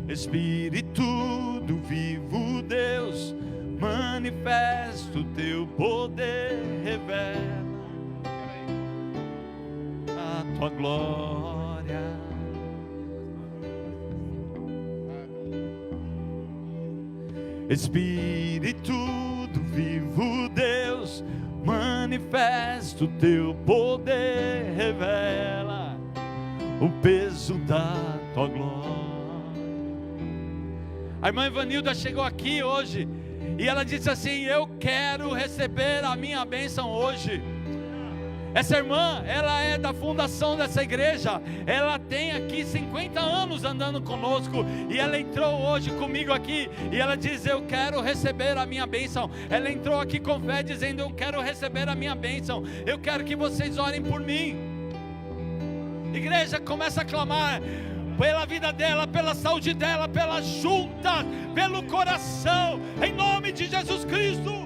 Espírito do vivo Deus, manifesta o teu poder, revela a tua glória. Espírito do vivo Deus, manifesta o teu poder, revela o peso da tua glória. A irmã Ivanilda chegou aqui hoje e ela disse assim: eu quero receber a minha bênção hoje. Essa irmã, ela é da fundação dessa igreja, ela tem aqui 50 anos andando conosco, e ela entrou hoje comigo aqui, e ela diz: eu quero receber a minha bênção. Ela entrou aqui com fé dizendo: eu quero receber a minha bênção, eu quero que vocês orem por mim. Igreja, começa a clamar pela vida dela, pela saúde dela, pela junta, pelo coração, em nome de Jesus Cristo.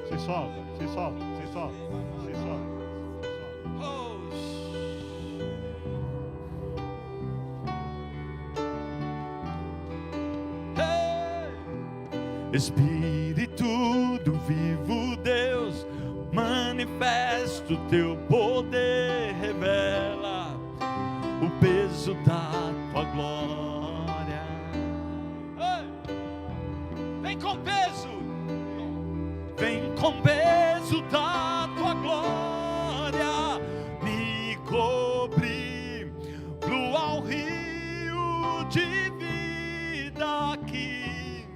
Se solta. Espírito do vivo Deus, manifesta o teu poder, revela o peso da tua glória. Vem com peso, vem com peso da tua glória, me cobre, flua ao rio de vida aqui,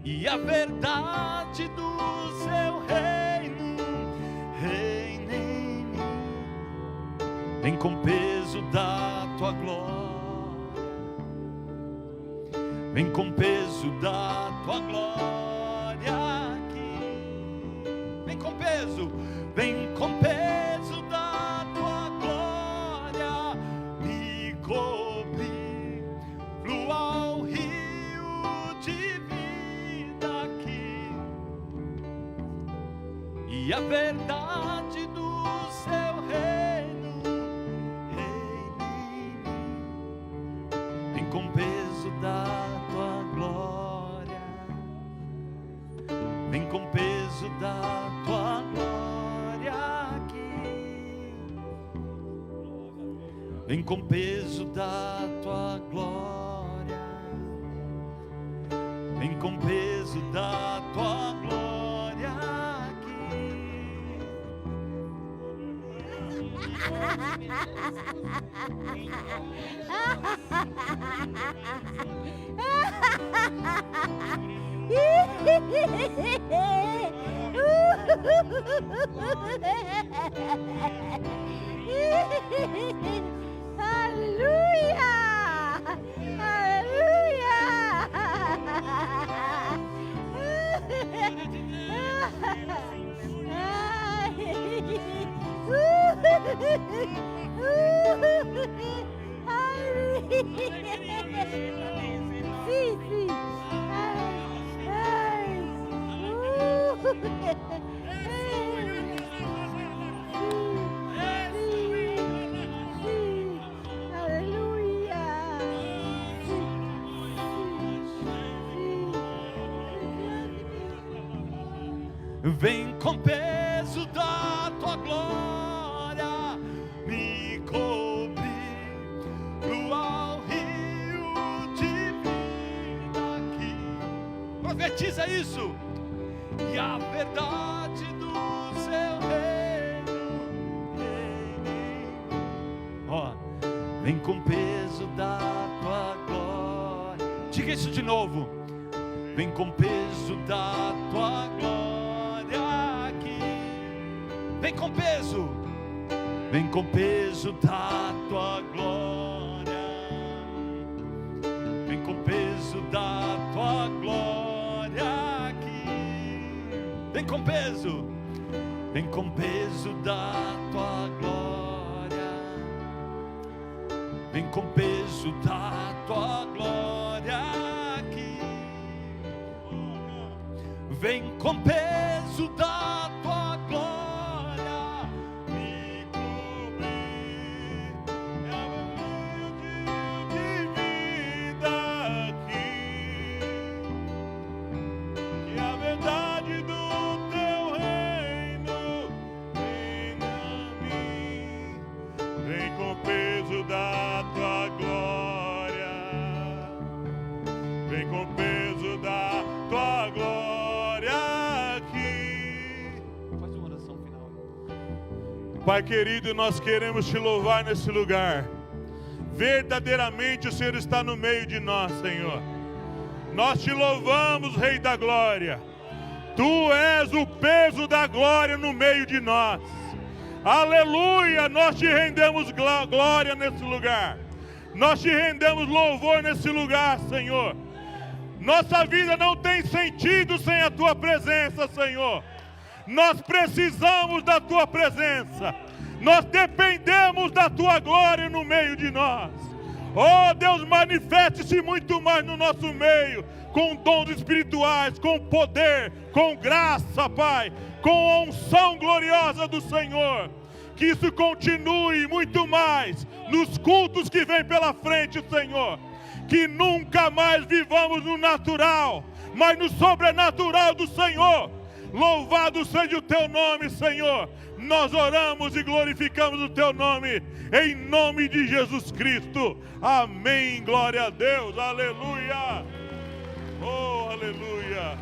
e a verdade do seu reino reina em mim. Vem com peso da tua glória, vem com peso da tua glória aqui. Vem com peso, vem com peso da tua glória, me cobre, flua ao rio de vida aqui, e a verdade do seu reino reina em mim. Vem com peso da tua glória, vem com peso da tua glória aqui, vem com peso da tua glória, vem com peso da tua glória aqui. Aleluia! Sim, sim. Vem com peso da tua glória, me cobre, flua ao rio de vida aqui. Profetiza isso. E a verdade do seu reino reina em mim. Ó, vem com peso da tua glória. Diga isso de novo. Vem com peso da tua glória aqui. Vem com peso. Vem com peso da tua glória. Vem com peso da tua glória aqui. Vem com peso. Vem com peso da tua glória. Vem com peso da tua glória aqui. Vem com peso da tua glória me cobrir. É o meio de vida aqui, que a verdade do teu reino vem a mim. Vem com peso da tua glória. Vem com peso da tua glória. Pai querido, nós queremos te louvar nesse lugar. Verdadeiramente o Senhor está no meio de nós, Senhor. Nós te louvamos, Rei da Glória. Tu és o peso da glória no meio de nós. Aleluia, nós te rendemos glória nesse lugar. Nós te rendemos louvor nesse lugar, Senhor. Nossa vida não tem sentido sem a tua presença, Senhor. Nós precisamos da tua presença. Nós dependemos da tua glória no meio de nós. Oh Deus, manifeste-se muito mais no nosso meio, com dons espirituais, com poder, com graça, Pai, com a unção gloriosa do Senhor. Que isso continue muito mais nos cultos que vem pela frente, Senhor. Que nunca mais vivamos no natural, mas no sobrenatural do Senhor. Louvado seja o teu nome, Senhor. Nós oramos e glorificamos o teu nome, em nome de Jesus Cristo. Amém, glória a Deus, aleluia. Oh, aleluia.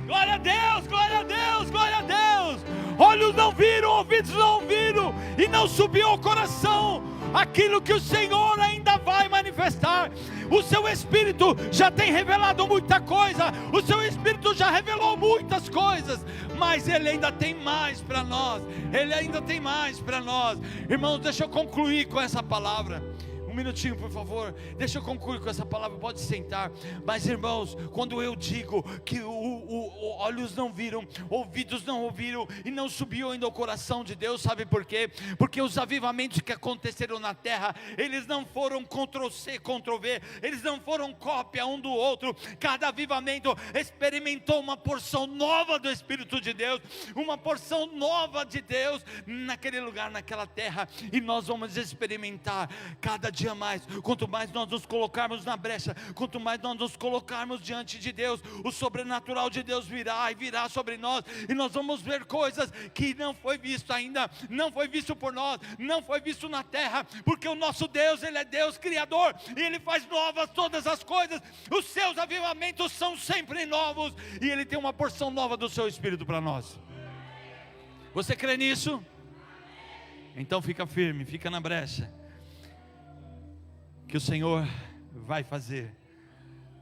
Glória a Deus, glória a Deus, glória a Deus. Olhos não viram, ouvidos não ouviram, e não subiu ao coração aquilo que o Senhor ainda vai manifestar. O seu Espírito já tem revelado muita coisa, o seu Espírito já revelou muitas coisas, mas Ele ainda tem mais para nós, Ele ainda tem mais para nós. Irmãos, deixa eu concluir com essa palavra. Um minutinho, por favor, deixa eu concluir com essa palavra, pode sentar. Mas irmãos, quando eu digo que olhos não viram, ouvidos não ouviram, e não subiu ainda ao coração de Deus, sabe por quê? Porque os avivamentos que aconteceram na terra, eles não foram Ctrl+C, Ctrl+V, eles não foram cópia um do outro. Cada avivamento experimentou uma porção nova do Espírito de Deus, uma porção nova de Deus naquele lugar, naquela terra, e nós vamos experimentar cada dia mais. Quanto mais nós nos colocarmos na brecha, quanto mais nós nos colocarmos diante de Deus, o sobrenatural de Deus virá e virá sobre nós, e nós vamos ver coisas que não foi visto ainda, não foi visto por nós, não foi visto na terra, porque o nosso Deus, Ele é Deus Criador, e Ele faz novas todas as coisas. Os seus avivamentos são sempre novos, e Ele tem uma porção nova do seu Espírito para nós. Você crê nisso? Então fica firme, fica na brecha, que o Senhor vai fazer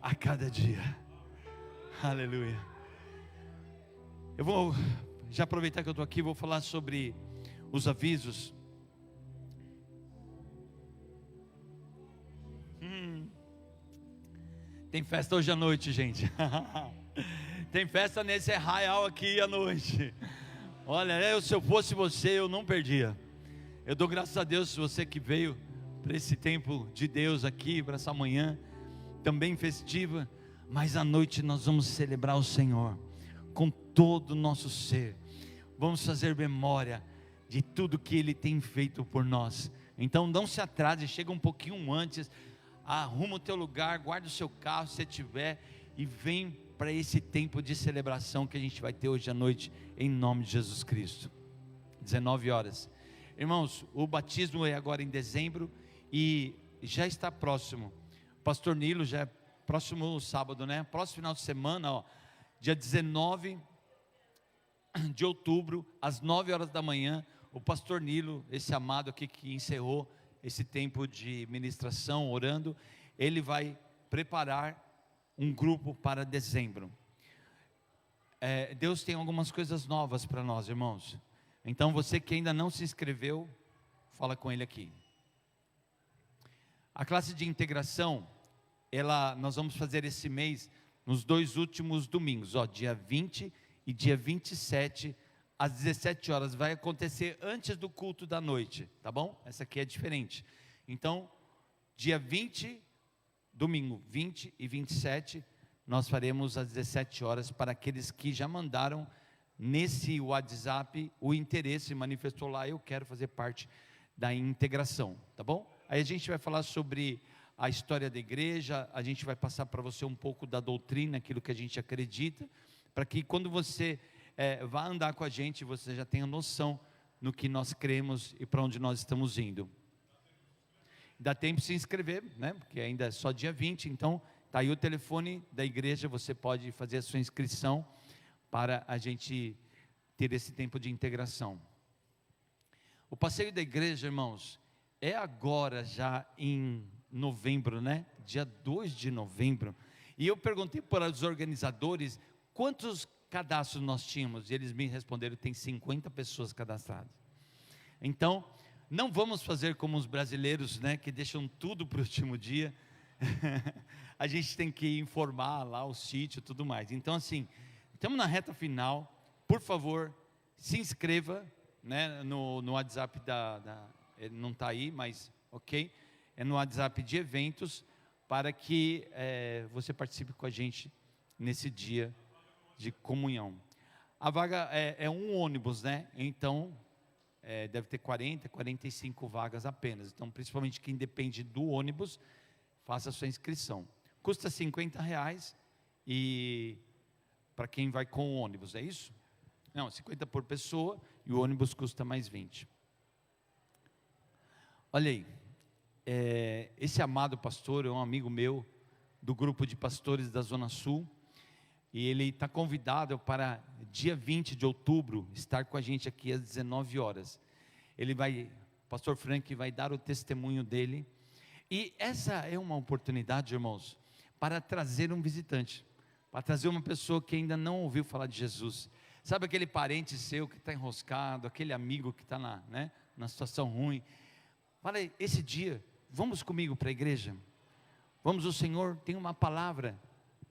a cada dia. Aleluia. Eu vou já aproveitar que eu estou aqui, vou falar sobre os avisos. Tem festa hoje à noite, gente. Tem festa nesse arraial aqui à noite. Olha, se eu fosse você, eu não perdia. Eu dou graças a Deus, você que veio para esse tempo de Deus aqui, para essa manhã também festiva, mas à noite nós vamos celebrar o Senhor com todo o nosso ser. Vamos fazer memória de tudo que Ele tem feito por nós. Então não se atrase, chega um pouquinho antes, arruma o teu lugar, guarda o seu carro se você tiver, e vem para esse tempo de celebração que a gente vai ter hoje à noite, em nome de Jesus Cristo. 19 horas. Irmãos, o batismo é agora em dezembro, e já está próximo. Pastor Nilo, já é próximo sábado, né? Próximo final de semana, ó, dia 19 de outubro, às 9 horas da manhã, o pastor Nilo, esse amado aqui que encerrou esse tempo de ministração, orando, ele vai preparar um grupo para dezembro. Deus tem algumas coisas novas para nós, irmãos. Então você que ainda não se inscreveu, fala com ele aqui. A classe de integração, nós vamos fazer esse mês, nos 2 últimos domingos, dia 20 e dia 27, às 17 horas, vai acontecer antes do culto da noite, tá bom? Essa aqui é diferente. Então, dia 20, domingo 20 e 27, nós faremos às 17 horas, para aqueles que já mandaram nesse WhatsApp o interesse, manifestou lá, eu quero fazer parte da integração, tá bom? Aí a gente vai falar sobre a história da igreja, a gente vai passar para você um pouco da doutrina, aquilo que a gente acredita, para que quando você vá andar com a gente, você já tenha noção no que nós cremos e para onde nós estamos indo. Dá tempo de se inscrever, né? Porque ainda é só dia 20, então está aí o telefone da igreja, você pode fazer a sua inscrição para a gente ter esse tempo de integração. O passeio da igreja, irmãos, é agora já em novembro, né? Dia 2 de novembro. E eu perguntei para os organizadores quantos cadastros nós tínhamos, e eles me responderam: tem 50 pessoas cadastradas. Então, não vamos fazer como os brasileiros, né, que deixam tudo para o último dia. A gente tem que informar lá o sítio e tudo mais. Então, assim, estamos na reta final. Por favor, se inscreva, né, no WhatsApp ele não está aí, mas ok, é no WhatsApp de eventos, para que você participe com a gente nesse dia de comunhão. A vaga é um ônibus, né? Então deve ter 40, 45 vagas apenas. Então, principalmente quem depende do ônibus, faça a sua inscrição. Custa R$50, e para quem vai com o ônibus, é isso? Não, 50 por pessoa, e o ônibus custa mais 20. Olha aí, esse amado pastor é um amigo meu, do grupo de pastores da Zona Sul, e ele está convidado para dia 20 de outubro, estar com a gente aqui às 19 horas. O pastor Frank vai dar o testemunho dele, e essa é uma oportunidade, irmãos, para trazer um visitante, para trazer uma pessoa que ainda não ouviu falar de Jesus. Sabe aquele parente seu que está enroscado, aquele amigo que está na situação ruim? Fala aí, esse dia, vamos comigo para a igreja? O Senhor tem uma palavra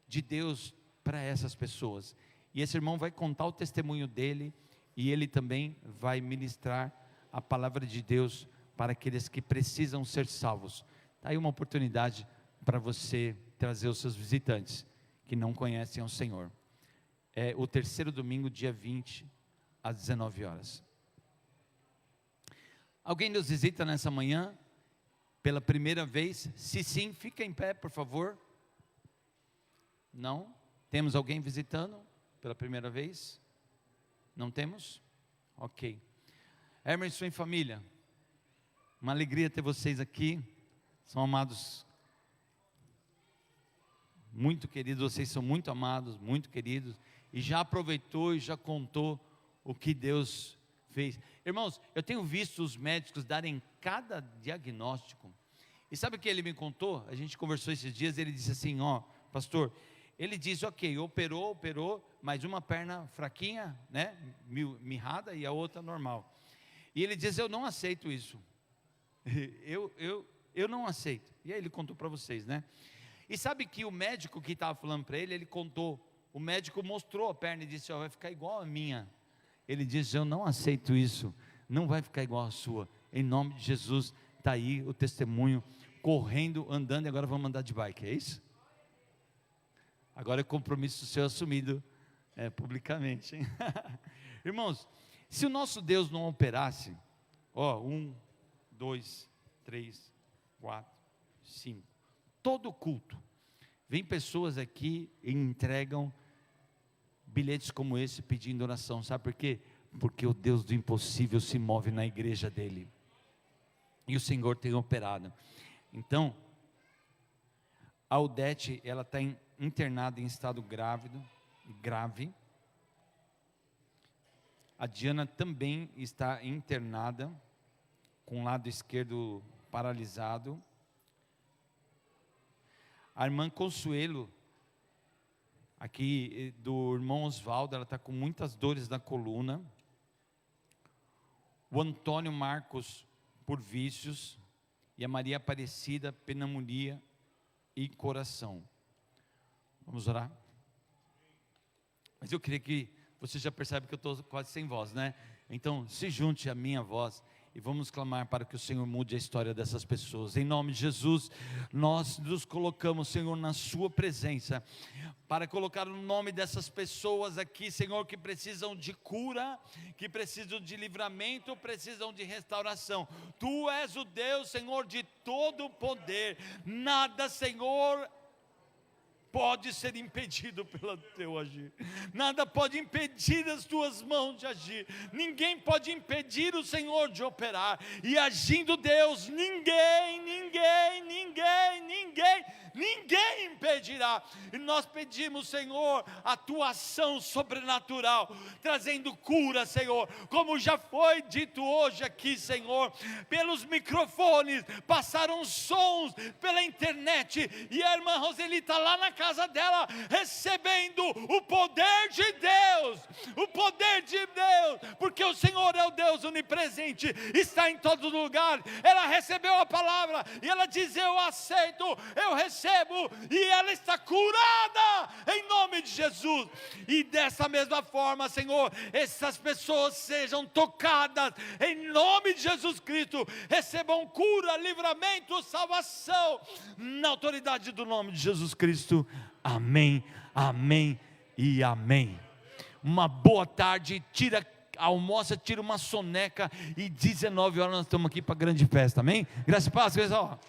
de Deus para essas pessoas. E esse irmão vai contar o testemunho dele, e ele também vai ministrar a palavra de Deus para aqueles que precisam ser salvos. Está aí uma oportunidade para você trazer os seus visitantes que não conhecem o Senhor. É o terceiro domingo, dia 20, às 19 horas. Alguém nos visita nessa manhã, pela primeira vez? Se sim, fica em pé, por favor. Não? Temos alguém visitando pela primeira vez? Não temos? Ok. Emerson e família, uma alegria ter vocês aqui. São amados, muito queridos, vocês são muito amados, muito queridos, e já aproveitou e já contou o que Deus fez. Irmãos, eu tenho visto os médicos darem cada diagnóstico, e sabe o que ele me contou? A gente conversou esses dias, ele disse assim, pastor, ele disse, ok, operou, mas uma perna fraquinha, né, mirrada, e a outra normal. E ele diz, eu não aceito isso. Eu não aceito. E aí ele contou para vocês, né? E sabe que o médico que estava falando para ele contou, o médico mostrou a perna e disse, vai ficar igual a minha. Ele disse, eu não aceito isso, não vai ficar igual a sua. Em nome de Jesus, está aí o testemunho, correndo, andando, e agora vamos andar de bike, é isso? Agora é compromisso seu assumido publicamente, hein? Irmãos, se o nosso Deus não operasse, 1, 2, 3, 4, 5, todo culto, vem pessoas aqui e entregam bilhetes como esse pedindo oração, sabe por quê? Porque o Deus do impossível se move na igreja dele, e o Senhor tem operado. Então, a Odete, ela está internada em estado grave, a Diana também está internada, com o lado esquerdo paralisado. A irmã Consuelo, aqui do irmão Oswaldo, ela está com muitas dores na coluna. O Antônio Marcos, por vícios. E a Maria Aparecida, pneumonia e coração. Vamos orar? Mas eu queria que você já percebe que eu estou quase sem voz, né? Então, se junte à minha voz e vamos clamar para que o Senhor mude a história dessas pessoas. Em nome de Jesus, nós nos colocamos, Senhor, na sua presença, para colocar o nome dessas pessoas aqui, Senhor, que precisam de cura, que precisam de livramento, precisam de restauração. Tu és o Deus, Senhor, de todo o poder. Nada, Senhor, pode ser impedido pelo teu agir. Nada pode impedir as tuas mãos de agir. Ninguém pode impedir o Senhor de operar. E agindo Deus, ninguém impedirá. E nós pedimos, Senhor, a tua ação sobrenatural, trazendo cura, Senhor, como já foi dito hoje aqui, Senhor, pelos microfones, passaram sons pela internet, e a irmã Roseli está lá na casa dela, recebendo o poder de Deus, porque o Senhor é o Deus onipresente, está em todo lugar. Ela recebeu a palavra, e ela diz: eu aceito, eu recebo, e ela está curada, em nome de Jesus. E dessa mesma forma, Senhor, essas pessoas sejam tocadas, em nome de Jesus Cristo, recebam cura, livramento, salvação, na autoridade do nome de Jesus Cristo. Amém, amém e amém. Uma boa tarde, almoça, tira uma soneca, e 19 horas nós estamos aqui para a grande festa, amém? Graças e paz, pessoal.